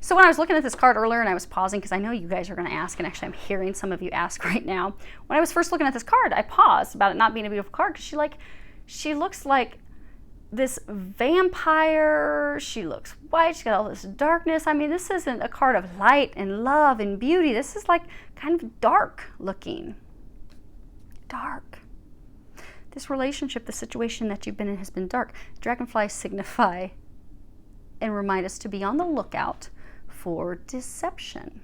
Speaker 1: when I was looking at this card earlier and I was pausing because I know you guys are going to ask, and actually I'm hearing some of you ask right now. When I was first looking at this card, I paused about it not being a beautiful card because she looks like this vampire. She looks white. She's got all this darkness. I mean, this isn't a card of light and love and beauty. This is like kind of dark looking. Dark. This relationship, the situation that you've been in has been dark. Dragonflies signify and remind us to be on the lookout for deception.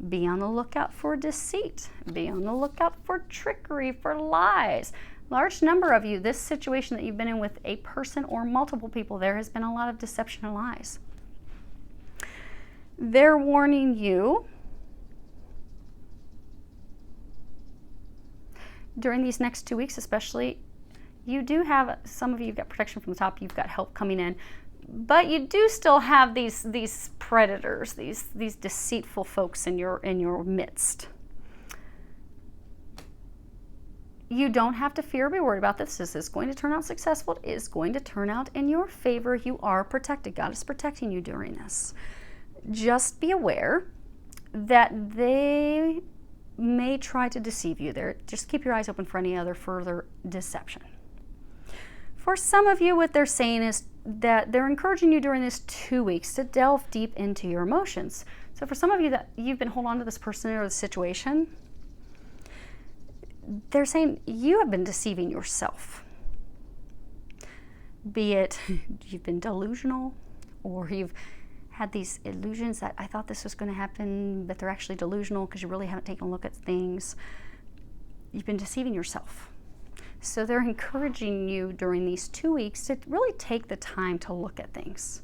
Speaker 1: Be on the lookout for deceit. Be on the lookout for trickery, for lies. Large number of you, this situation that you've been in with a person or multiple people, there has been a lot of deception and lies. They're warning you during these next 2 weeks, especially. You do have, some of you have got protection from the top, you've got help coming in, but you do still have these predators, these deceitful folks in your midst. You don't have to fear or be worried about this. This is going to turn out successful. It is going to turn out in your favor. You are protected. God is protecting you during this. Just be aware that they may try to deceive you there. Just keep your eyes open for any other further deception. For some of you, what they're saying is that they're encouraging you during this 2 weeks to delve deep into your emotions. So for some of you that you've been holding on to this person or the situation, they're saying you have been deceiving yourself. Be it you've been delusional, or you've had these illusions that I thought this was going to happen, but they're actually delusional because you really haven't taken a look at things. You've been deceiving yourself. So they're encouraging you during these 2 weeks to really take the time to look at things.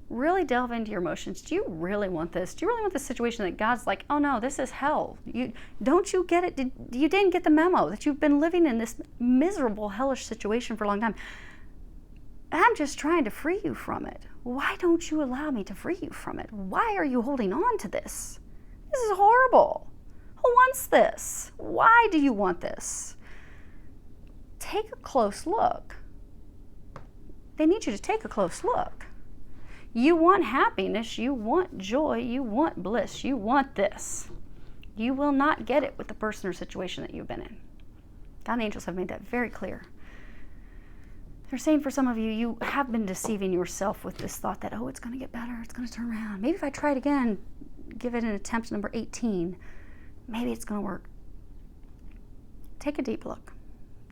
Speaker 1: Really delve into your emotions. Do you really want this? Do you really want this situation that God's like, oh no, this is hell? Don't you get it? You didn't get the memo that you've been living in this miserable, hellish situation for a long time. I'm just trying to free you from it. Why don't you allow me to free you from it? Why are you holding on to this? This is horrible. Who wants this? Why do you want this? Take a close look. They need you to take a close look. You want happiness, you want joy, you want bliss, you want this. You will not get it with the person or situation that you've been in. God and the angels have made that very clear. They're saying for some of you, you have been deceiving yourself with this thought that, oh, it's going to get better, it's going to turn around. Maybe if I try it again, give it an attempt number 18, maybe it's going to work. Take a deep look.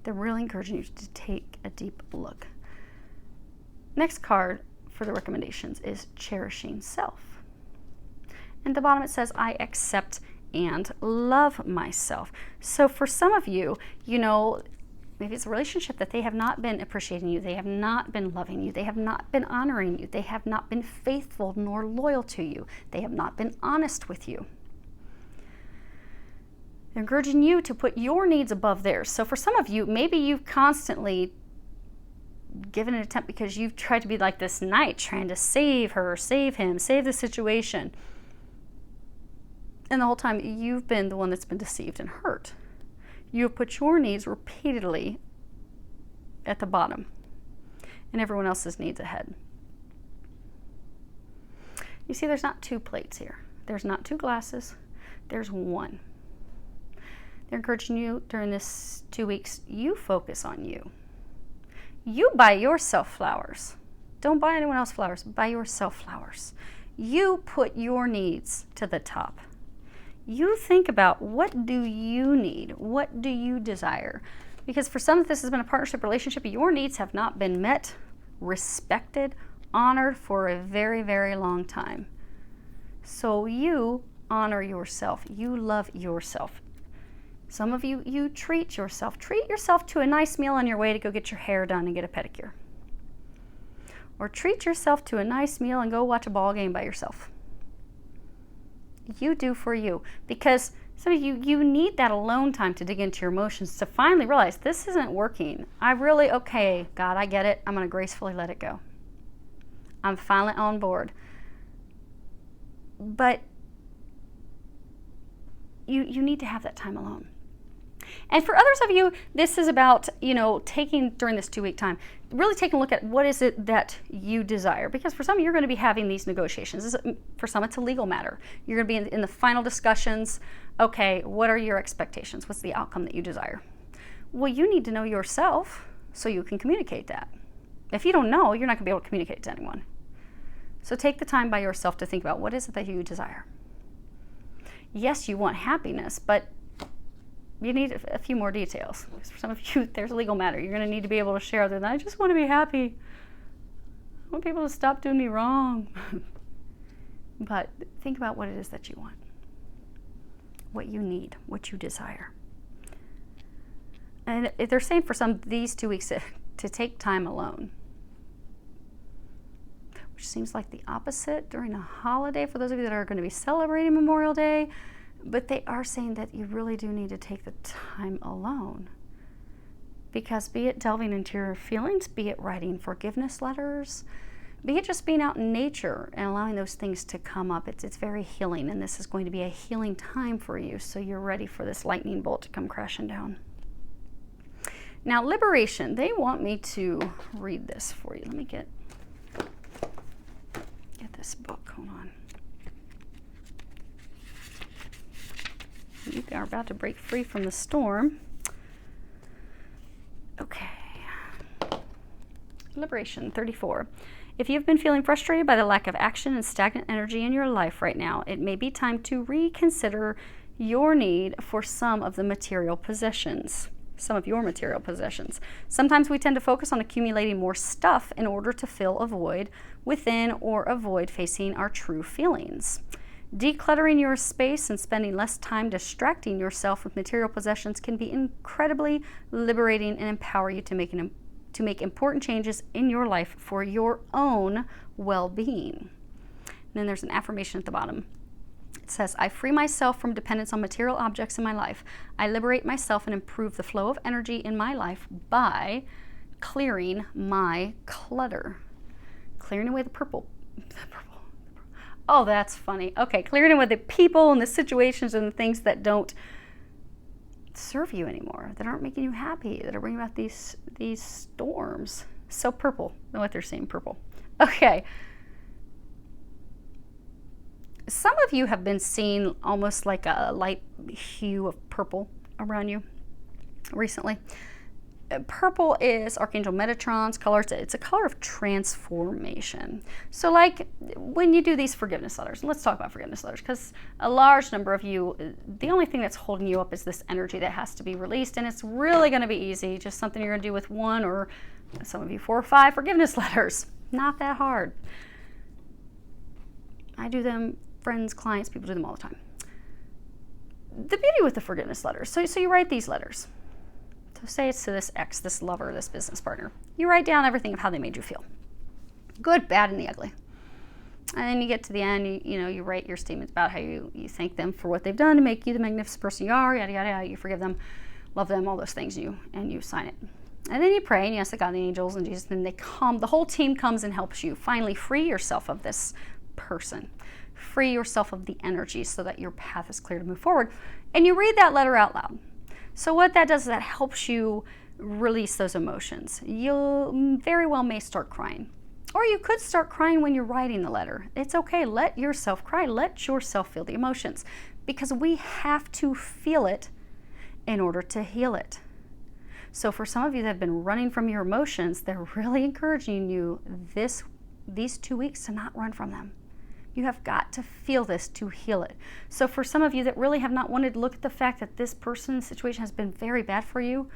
Speaker 1: They're really encouraging you to take a deep look. Next card for the recommendations is Cherishing Self. And at the bottom it says, I accept and love myself. So for some of you, you know, Maybe it's a relationship that they have not been appreciating you. They have not been loving you. They have not been honoring you. They have not been faithful nor loyal to you. They have not been honest with you. They're encouraging you to put your needs above theirs. So for some of you, maybe you've constantly given an attempt because you've tried to be like this knight, trying to save her, save him, save the situation. And the whole time, you've been the one that's been deceived and hurt. You have put your needs repeatedly at the bottom and everyone else's needs ahead. You see, there's not two plates here. There's not two glasses. There's one. They're encouraging you during this 2 weeks, you focus on you. You buy yourself flowers. Don't buy anyone else flowers. Buy yourself flowers. You put your needs to the top. You think about, what do you need? What do you desire? Because for some of this has been a partnership relationship. Your needs have not been met, respected, honored for a very, very long time. So you honor yourself. You love yourself. Some of you, you treat yourself. Treat yourself to a nice meal on your way to go get your hair done and get a pedicure. Or treat yourself to a nice meal and go watch a ball game by yourself. You do for you. Because some of you, you need that alone time to dig into your emotions to finally realize this isn't working. Okay, God, I get it. I'm going to gracefully let it go. I'm finally on board. But you need to have that time alone. And for others of you, this is about, taking during this 2 week time, really taking a look at what is it that you desire. Because for some of you, you're going to be having these negotiations. For some, it's a legal matter. You're going to be in the final discussions. Okay, what are your expectations? What's the outcome that you desire? Well, you need to know yourself so you can communicate that. If you don't know, you're not going to be able to communicate to anyone. So take the time by yourself to think about, what is it that you desire? Yes, you want happiness, but you need a few more details. For some of you, there's a legal matter. You're going to need to be able to share other than, I just want to be happy. I want people to stop doing me wrong. But think about what it is that you want, what you need, what you desire. And they're saying for some, these 2 weeks to take time alone, which seems like the opposite during a holiday for those of you that are going to be celebrating Memorial Day. But they are saying that you really do need to take the time alone. Because be it delving into your feelings, be it writing forgiveness letters, be it just being out in nature and allowing those things to come up, it's very healing. And this is going to be a healing time for you. So you're ready for this lightning bolt to come crashing down. Now, liberation, they want me to read this for you. Let me get this book. Hold on. You are about to break free from the storm. Okay. Liberation 34. If you've been feeling frustrated by the lack of action and stagnant energy in your life right now, it may be time to reconsider your need for some of your material possessions. Sometimes we tend to focus on accumulating more stuff in order to fill a void within or avoid facing our true feelings. Decluttering your space and spending less time distracting yourself with material possessions can be incredibly liberating and empower you to make important changes in your life for your own well-being. And then there's an affirmation at the bottom. It says, I free myself from dependence on material objects in my life. I liberate myself and improve the flow of energy in my life by clearing my clutter. Clearing away the purple. Oh, that's funny. Okay, clearing away the people and the situations and the things that don't serve you anymore, that aren't making you happy, that are bringing about these storms. So purple. Know what they're saying, purple. Okay. Some of you have been seeing almost like a light hue of purple around you recently. Purple is Archangel Metatron's color. It's a color of transformation. So like when you do these forgiveness letters, let's talk about forgiveness letters, because a large number of you, the only thing that's holding you up is this energy that has to be released, and it's really going to be easy, just something you're going to do with one or some of you 4 or 5 forgiveness letters. Not that hard. I do them, friends, clients, people do them all the time. The beauty with the forgiveness letters, so you write these letters. So say it's to this ex, this lover, this business partner. You write down everything of how they made you feel. Good, bad, and the ugly. And then you get to the end, you write your statements about how you thank them for what they've done to make you the magnificent person you are, yada, yada, yada. You forgive them, love them, all those things, and you sign it. And then you pray, and you ask the God, the angels, and Jesus, and the whole team comes and helps you finally free yourself of this person. Free yourself of the energy so that your path is clear to move forward. And you read that letter out loud. So what that does is that helps you release those emotions. You very well may start crying. Or you could start crying when you're writing the letter. It's okay. Let yourself cry. Let yourself feel the emotions. Because we have to feel it in order to heal it. So for some of you that have been running from your emotions, they're really encouraging you these 2 weeks to not run from them. You have got to feel this to heal it. So for some of you that really have not wanted to look at the fact that this person's situation has been very bad for you,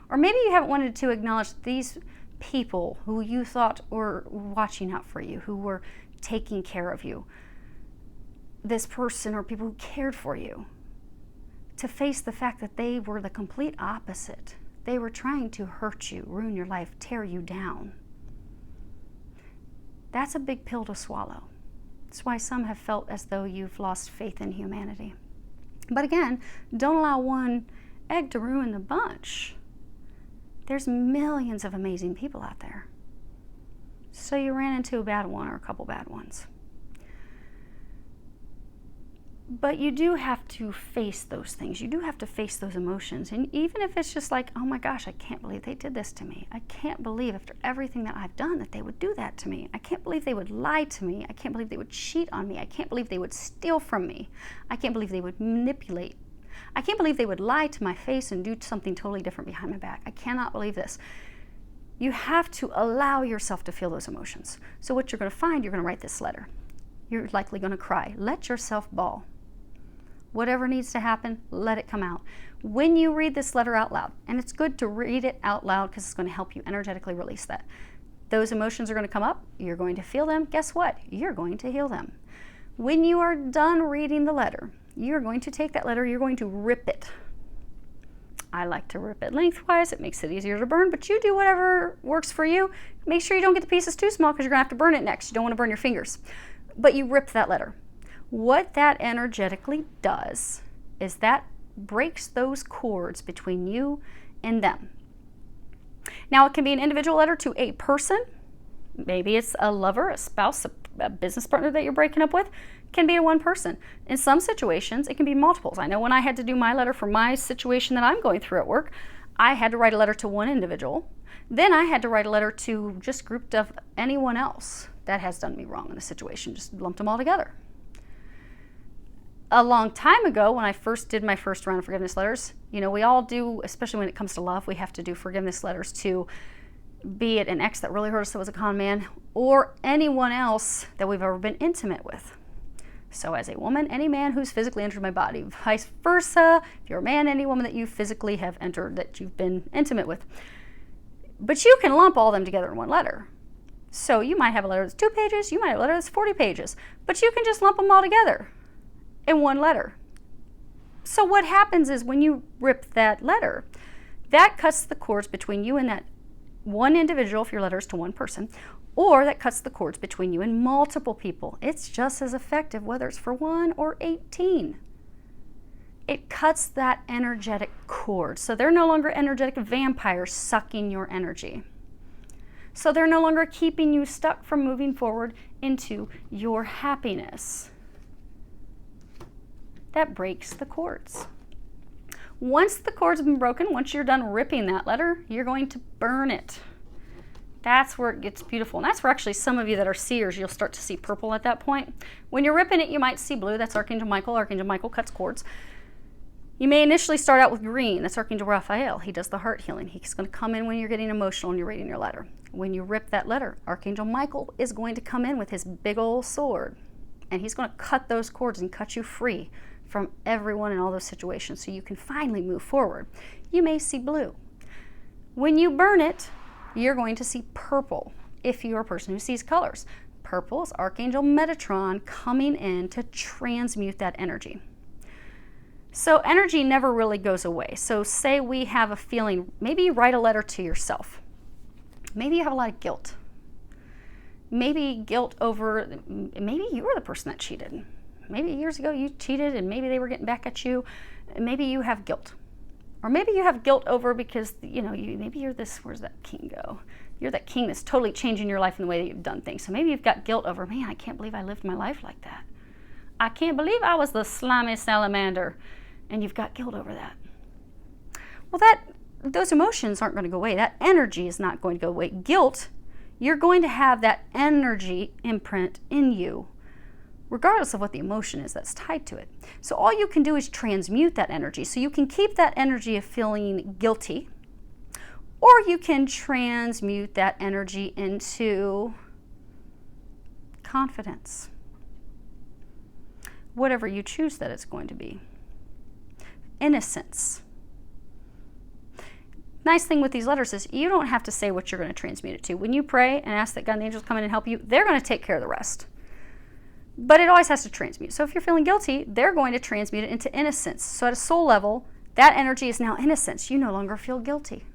Speaker 1: or maybe you haven't wanted to acknowledge these people who you thought were watching out for you, who were taking care of you, this person or people who cared for you, to face the fact that they were the complete opposite. They were trying to hurt you, ruin your life, tear you down. That's a big pill to swallow. That's why some have felt as though you've lost faith in humanity. But again, don't allow one egg to ruin the bunch. There's millions of amazing people out there. So you ran into a bad one or a couple bad ones. But you do have to face those things. You do have to face those emotions. And even if it's just like, oh my gosh, I can't believe they did this to me. I can't believe after everything that I've done that they would do that to me. I can't believe they would lie to me. I can't believe they would cheat on me. I can't believe they would steal from me. I can't believe they would manipulate. I can't believe they would lie to my face and do something totally different behind my back. I cannot believe this. You have to allow yourself to feel those emotions. So what you're going to find, you're going to write this letter. You're likely going to cry. Let yourself bawl. Whatever needs to happen, let it come out. When you read this letter out loud, and it's good to read it out loud because it's going to help you energetically release that. Those emotions are going to come up. You're going to feel them. Guess what? You're going to heal them. When you are done reading the letter, you're going to take that letter, you're going to rip it. I like to rip it lengthwise. It makes it easier to burn, but you do whatever works for you. Make sure you don't get the pieces too small because you're going to have to burn it next. You don't want to burn your fingers. But you rip that letter. What that energetically does is that breaks those cords between you and them. Now, it can be an individual letter to a person. Maybe it's a lover, a spouse, a business partner that you're breaking up with. It can be to one person. In some situations, it can be multiples. I know when I had to do my letter for my situation that I'm going through at work, I had to write a letter to one individual. Then I had to write a letter to just grouped of anyone else that has done me wrong in a situation, just lumped them all together. A long time ago, when I first did my first round of forgiveness letters, we all do, especially when it comes to love, we have to do forgiveness letters to, be it an ex that really hurt us that was a con man, or anyone else that we've ever been intimate with. So as a woman, any man who's physically entered my body, vice versa, if you're a man, any woman that you physically have entered that you've been intimate with. But you can lump all them together in one letter. So you might have a letter that's 2 pages, you might have a letter that's 40 pages, but you can just lump them all together in one letter. So what happens is when you rip that letter, that cuts the cords between you and that one individual, if your letter is to one person, or that cuts the cords between you and multiple people. It's just as effective whether it's for 1 or 18. It cuts that energetic cord. So they're no longer energetic vampires sucking your energy. So they're no longer keeping you stuck from moving forward into your happiness. That breaks the cords. Once the cords have been broken, once you're done ripping that letter, you're going to burn it. That's where it gets beautiful. And that's where actually some of you that are seers, you'll start to see purple at that point. When you're ripping it, you might see blue. That's Archangel Michael. Archangel Michael cuts cords. You may initially start out with green. That's Archangel Raphael. He does the heart healing. He's going to come in when you're getting emotional and you're reading your letter. When you rip that letter, Archangel Michael is going to come in with his big old sword. And he's going to cut those cords and cut you free from everyone in all those situations so you can finally move forward. You may see blue. When you burn it, you're going to see purple if you're a person who sees colors. Purple is Archangel Metatron coming in to transmute that energy. So energy never really goes away. So say we have a feeling, maybe you write a letter to yourself. Maybe you have a lot of guilt. Maybe guilt over, maybe you were the person that cheated. Maybe years ago you cheated and maybe they were getting back at you. Maybe you have guilt. Or maybe you have guilt over because, maybe you're this, where's that king go? You're that king that's totally changing your life in the way that you've done things. So maybe you've got guilt over, man, I can't believe I lived my life like that. I can't believe I was the slimy salamander. And you've got guilt over that. Well, those emotions aren't going to go away. That energy is not going to go away. Guilt, you're going to have that energy imprint in you, regardless of what the emotion is that's tied to it. So all you can do is transmute that energy. So you can keep that energy of feeling guilty, or you can transmute that energy into confidence. Whatever you choose that it's going to be. Innocence. Nice thing with these letters is you don't have to say what you're going to transmute it to. When you pray and ask that God and the angels come in and help you, they're going to take care of the rest. But it always has to transmute. So if you're feeling guilty, they're going to transmute it into innocence. So at a soul level, that energy is now innocence. You no longer feel guilty.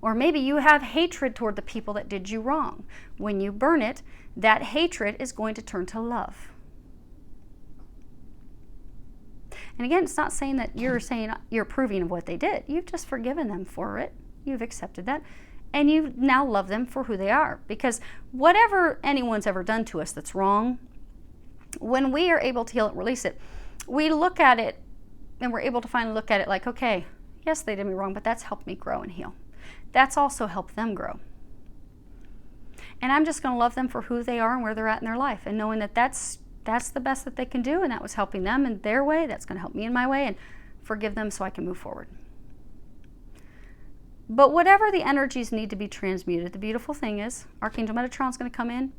Speaker 1: Or maybe you have hatred toward the people that did you wrong. When you burn it, that hatred is going to turn to love. And again, it's not saying that you're approving of what they did. You've just forgiven them for it. You've accepted that. And you now love them for who they are. Because whatever anyone's ever done to us that's wrong, when we are able to heal it and release it, we look at it and we're able to finally look at it like, okay, yes, they did me wrong, but that's helped me grow and heal. That's also helped them grow. And I'm just going to love them for who they are and where they're at in their life. And knowing that that's the best that they can do, and that was helping them in their way, that's going to help me in my way, and forgive them so I can move forward. But whatever the energies need to be transmuted, the beautiful thing is, Archangel Metatron's going to come in.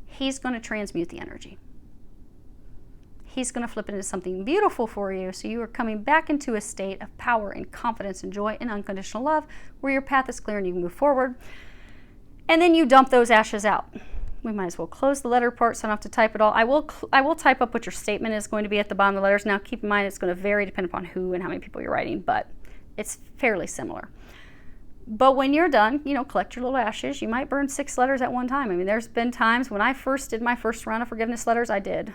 Speaker 1: He's going to transmute the energy. He's going to flip it into something beautiful for you, so you are coming back into a state of power and confidence and joy and unconditional love, where your path is clear and you can move forward. And then you dump those ashes out. We might as well close the letter part so I don't have to type it all. I will type up what your statement is going to be at the bottom of the letters. Now keep in mind it's going to vary depending upon who and how many people you're writing, but it's fairly similar. But when you're done, collect your little ashes. You might burn 6 letters at one time. I mean, there's been times when I first did my first round of forgiveness letters, I did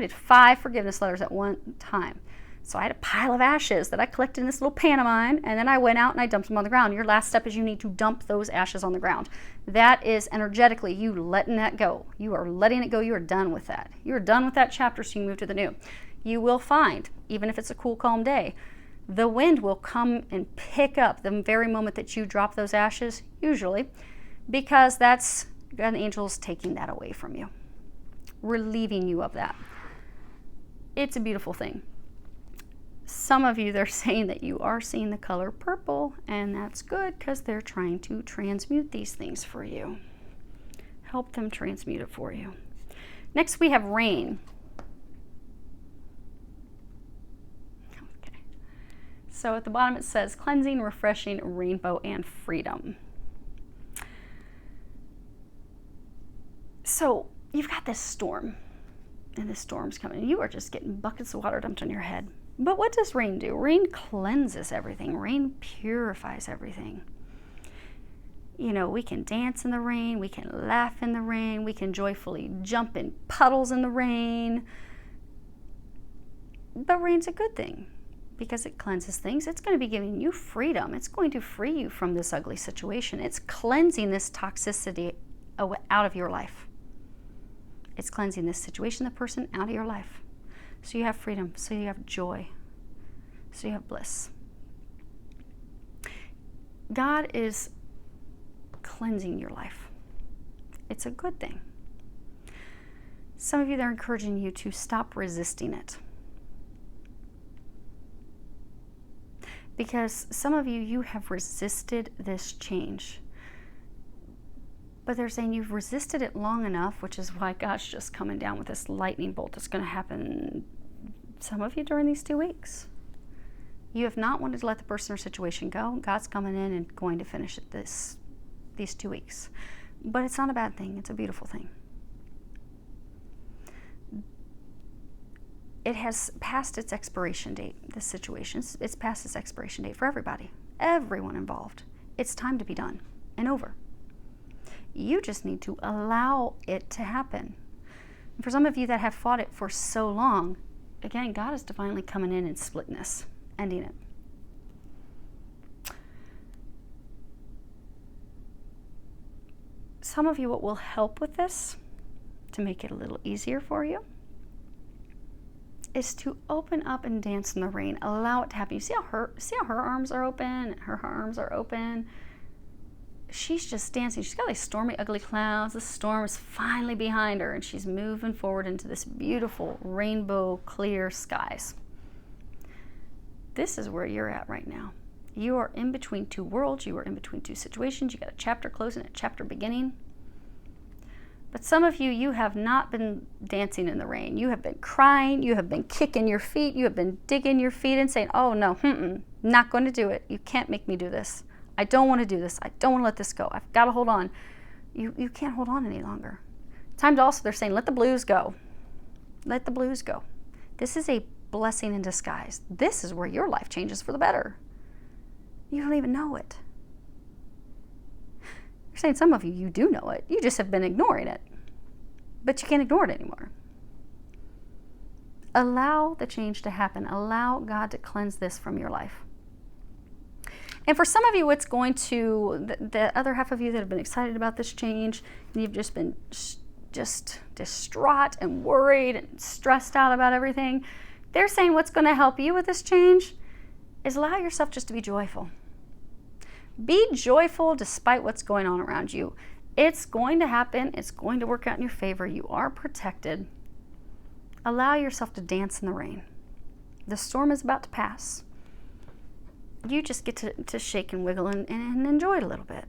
Speaker 1: 5 forgiveness letters at one time. So I had a pile of ashes that I collected in this little pan of mine, and then I went out and I dumped them on the ground. Your last step is you need to dump those ashes on the ground. That is energetically you letting that go. You are letting it go. You are done with that. You're done with that chapter, so you move to the new. You will find, even if it's a cool, calm day, the wind will come and pick up the very moment that you drop those ashes, usually, because that's an angel's taking that away from you, relieving you of that. It's a beautiful thing. Some of you, they're saying that you are seeing the color purple, and that's good because they're trying to transmute these things for you. Help them transmute it for you. Next, we have rain. Okay. So at the bottom it says cleansing, refreshing, rainbow, and freedom. So you've got this storm, and this storm's coming. You are just getting buckets of water dumped on your head. But what does rain do? Rain cleanses everything. Rain purifies everything. We can dance in the rain. We can laugh in the rain. We can joyfully jump in puddles in the rain. But rain's a good thing because it cleanses things. It's going to be giving you freedom. It's going to free you from this ugly situation. It's cleansing this toxicity out of your life. It's cleansing this situation, the person, out of your life. So you have freedom, so you have joy, so you have bliss. God is cleansing your life. It's a good thing. Some of you, they're encouraging you to stop resisting it. Because some of you, you have resisted this change. But they're saying you've resisted it long enough, which is why God's just coming down with this lightning bolt that's going to happen, some of you, during these 2 weeks. You have not wanted to let the person or situation go. God's coming in and going to finish it these 2 weeks. But it's not a bad thing. It's a beautiful thing. it has passed its expiration date. This situation, it's past its expiration date for everybody, everyone involved. It's time to be done and over. You just need to allow it to happen. And for some of you that have fought it for so long, again, God is divinely coming in and splitting this, ending it. Some of you, what will help with this, to make it a little easier for you, is to open up and dance in the rain. Allow it to happen. You see how her arms are open? Her arms are open. She's just dancing. She's got these stormy, ugly clouds. The storm is finally behind her, and she's moving forward into this beautiful rainbow clear skies. This is where you're at right now. You are in between two worlds. You are in between two situations. You got a chapter closing, a chapter beginning. But some of you, you have not been dancing in the rain. You have been crying. You have been kicking your feet. You have been digging your feet and saying, oh no, not going to do it. You can't make me do this. I don't want to do this. I don't want to let this go. I've got to hold on. You can't hold on any longer. Time to also, they're saying, let the blues go. Let the blues go. This is a blessing in disguise. This is where your life changes for the better. You don't even know it. You're saying some of you, you do know it. You just have been ignoring it. But you can't ignore it anymore. Allow the change to happen. Allow God to cleanse this from your life. And for some of you, it's going to, the other half of you that have been excited about this change, and you've just been just distraught and worried and stressed out about everything, they're saying what's going to help you with this change is allow yourself just to be joyful. Be joyful despite what's going on around you. It's going to happen. It's going to work out in your favor. You are protected. Allow yourself to dance in the rain. The storm is about to pass. You just get to shake and wiggle and enjoy it a little bit.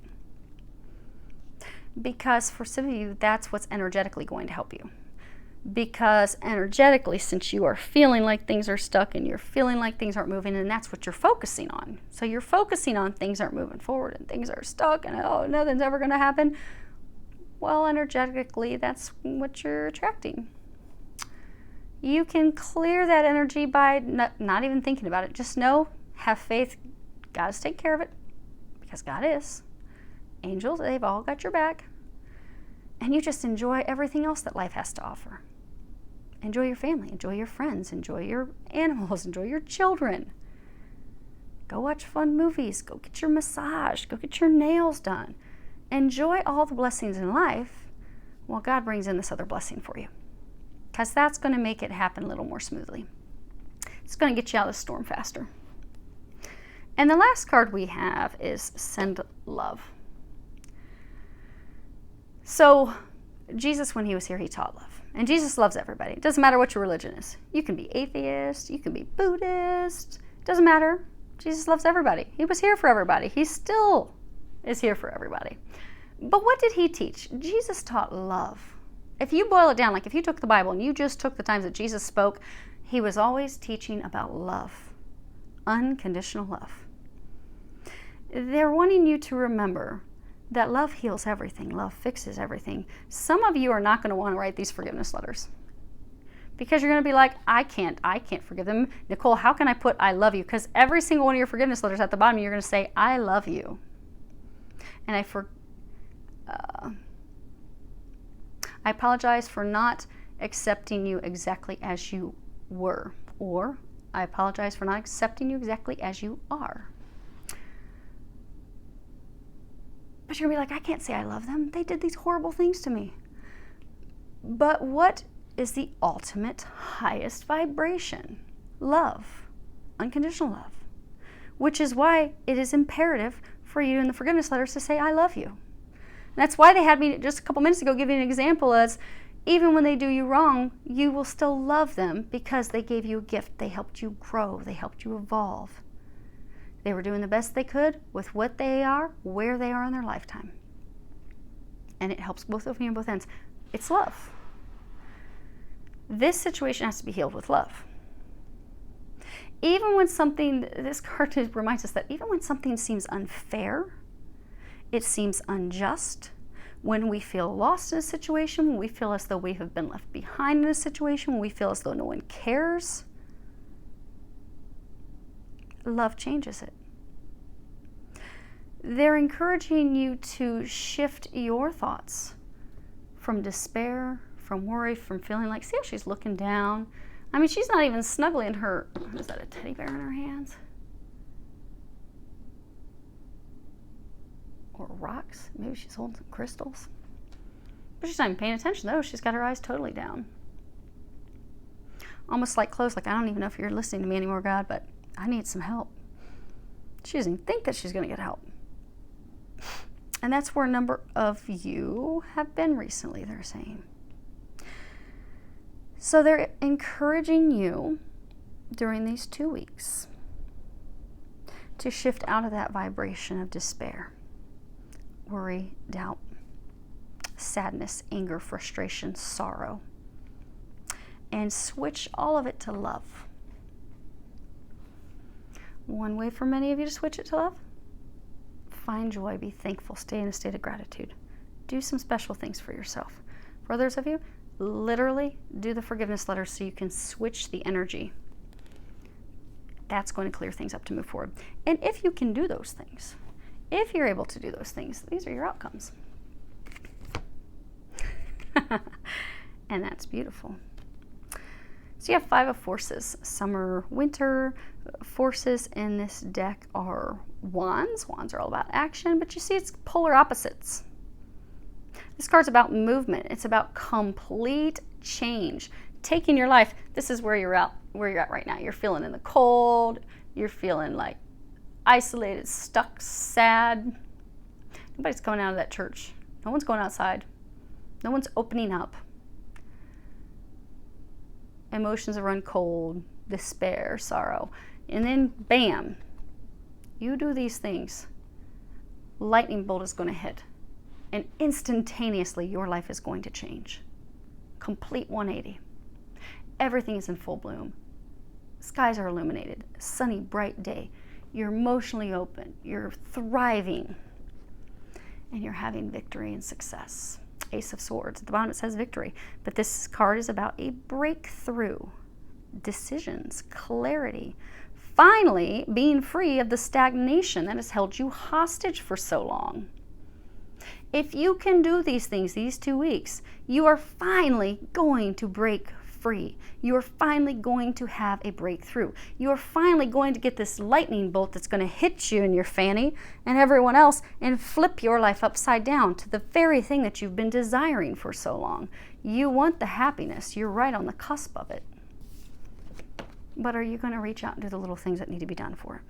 Speaker 1: Because for some of you, that's what's energetically going to help you. Because energetically, since you are feeling like things are stuck and you're feeling like things aren't moving, and that's what you're focusing on. So you're focusing on things aren't moving forward and things are stuck and oh, nothing's ever going to happen. Well, energetically, that's what you're attracting. You can clear that energy by not even thinking about it. Just know, have faith. God is taking care of it because God is. Angels, they've all got your back. And you just enjoy everything else that life has to offer. Enjoy your family, enjoy your friends, enjoy your animals, enjoy your children. Go watch fun movies, go get your massage, go get your nails done. Enjoy all the blessings in life while God brings in this other blessing for you. Because that's going to make it happen a little more smoothly. It's going to get you out of the storm faster. And the last card we have is Send Love. So Jesus, when he was here, he taught love. And Jesus loves everybody. It doesn't matter what your religion is. You can be atheist, you can be Buddhist. It doesn't matter. Jesus loves everybody. He was here for everybody. He still is here for everybody. But what did he teach? Jesus taught love. If you boil it down, like if you took the Bible and you just took the times that Jesus spoke, he was always teaching about love. Unconditional love. They're wanting you to remember that love heals everything. Love fixes everything. Some of you are not going to want to write these forgiveness letters because you're going to be like, I can't forgive them. Nicole, how can I put I love you? Because every single one of your forgiveness letters at the bottom, you're going to say, I love you. And I apologize for not accepting you exactly as you were. Or I apologize for not accepting you exactly as you are. But you're going to be like, I can't say I love them. They did these horrible things to me. But what is the ultimate highest vibration? Love. Unconditional love. Which is why it is imperative for you in the forgiveness letters to say, I love you. And that's why they had me just a couple minutes ago give you an example as even when they do you wrong, you will still love them because they gave you a gift. They helped you grow. They helped you evolve. They were doing the best they could with what they are, where they are in their lifetime. And it helps both of you on both ends. It's love. This situation has to be healed with love. Even when this card reminds us that even when something seems unfair, it seems unjust, When we feel lost in a situation, when we feel as though we have been left behind in a situation, when we feel as though no one cares, love changes it. They're encouraging you to shift your thoughts from despair, from worry, from feeling like, see how she's looking down? I mean, she's not even snuggling her, is that a teddy bear in her hands? Or rocks? Maybe she's holding some crystals. But she's not even paying attention though. She's got her eyes totally down. Almost like close, like, I don't even know if you're listening to me anymore, God, but I need some help. She doesn't even think that she's going to get help. And that's where a number of you have been recently, they're saying. So they're encouraging you during these 2 weeks to shift out of that vibration of despair, worry, doubt, sadness, anger, frustration, sorrow, and switch all of it to love. One way for many of you to switch it to love: find joy, be thankful, stay in a state of gratitude. Do some special things for yourself. For others of you, literally do the forgiveness letter so you can switch the energy. That's going to clear things up to move forward. And if you can do those things, if you're able to do those things, these are your outcomes. And that's beautiful. So you have 5 of forces. Summer, winter forces in this deck are wands. Wands are all about action, but you see it's polar opposites. This card's about movement. It's about complete change. Taking your life. This is where you're at right now. You're feeling in the cold. You're feeling like isolated, stuck, sad. Nobody's coming out of that church. No one's going outside. No one's opening up. Emotions have run cold, despair, sorrow. And then, bam, you do these things. Lightning bolt is going to hit. And instantaneously, your life is going to change. Complete 180. Everything is in full bloom. Skies are illuminated. Sunny, bright day. You're emotionally open. You're thriving. And you're having victory and success. Ace of Swords. At the bottom it says victory. But this card is about a breakthrough. Decisions. Clarity. Finally being free of the stagnation that has held you hostage for so long. If you can do these things these 2 weeks, you are finally going to break free. You are finally going to have a breakthrough. You are finally going to get this lightning bolt that's going to hit you in your fanny and everyone else and flip your life upside down to the very thing that you've been desiring for so long. You want the happiness. You're right on the cusp of it. But are you going to reach out and do the little things that need to be done for it?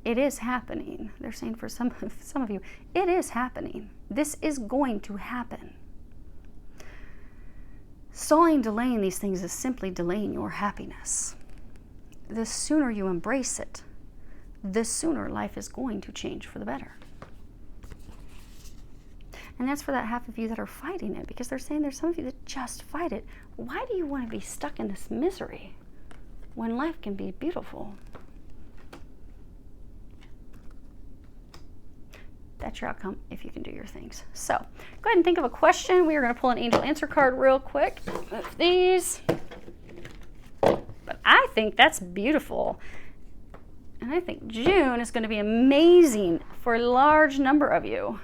Speaker 1: It is happening. They're saying for some of you, it is happening. This is going to happen. Stalling, delaying these things is simply delaying your happiness. The sooner you embrace it, the sooner life is going to change for the better. And that's for that half of you that are fighting it, because they're saying there's some of you that just fight it. Why do you want to be stuck in this misery when life can be beautiful? That's your outcome if you can do your things. So go ahead and think of a question. We are going to pull an angel answer card real quick. Move these. But I think that's beautiful. And I think June is going to be amazing for a large number of you.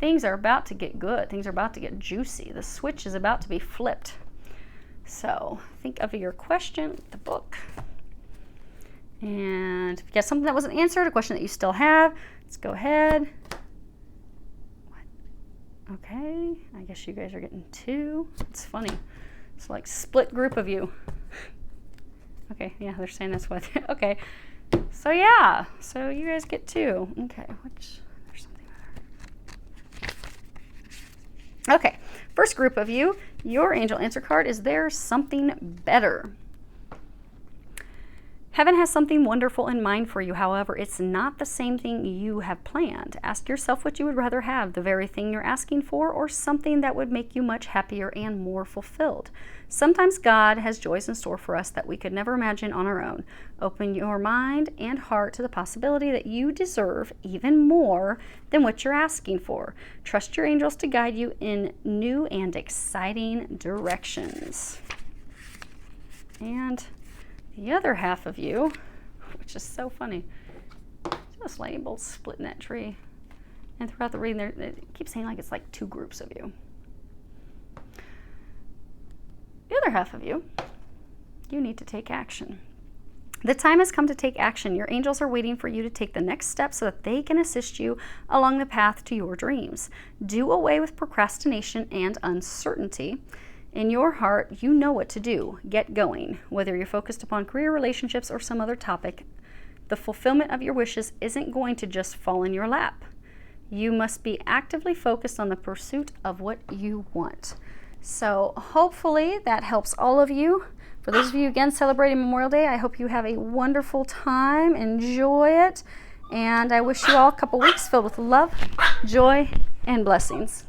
Speaker 1: Things are about to get good. Things are about to get juicy. The switch is about to be flipped. So think of your question, the book. And if you got something that wasn't answered, a question that you still have, let's go ahead. Okay, I guess you guys are getting 2. It's funny. It's like split group of you. Okay, yeah, they're saying that's what. Okay, so yeah, so you guys get 2. Okay, there's something other. Okay, first group of you, your angel answer card is There's Something Better. Heaven has something wonderful in mind for you. However, it's not the same thing you have planned. Ask yourself what you would rather have, the very thing you're asking for, or something that would make you much happier and more fulfilled. Sometimes God has joys in store for us that we could never imagine on our own. Open your mind and heart to the possibility that you deserve even more than what you're asking for. Trust your angels to guide you in new and exciting directions. And the other half of you, which is so funny, just lightning bolts splitting that tree. And throughout the reading, it keeps saying like it's like two groups of you. The other half of you, you need to take action. The time has come to take action. Your angels are waiting for you to take the next step so that they can assist you along the path to your dreams. Do away with procrastination and uncertainty. In your heart, you know what to do. Get going. Whether you're focused upon career, relationships, or some other topic, the fulfillment of your wishes isn't going to just fall in your lap. You must be actively focused on the pursuit of what you want. So hopefully that helps all of you. For those of you, again, celebrating Memorial Day, I hope you have a wonderful time. Enjoy it. And I wish you all a couple weeks filled with love, joy, and blessings.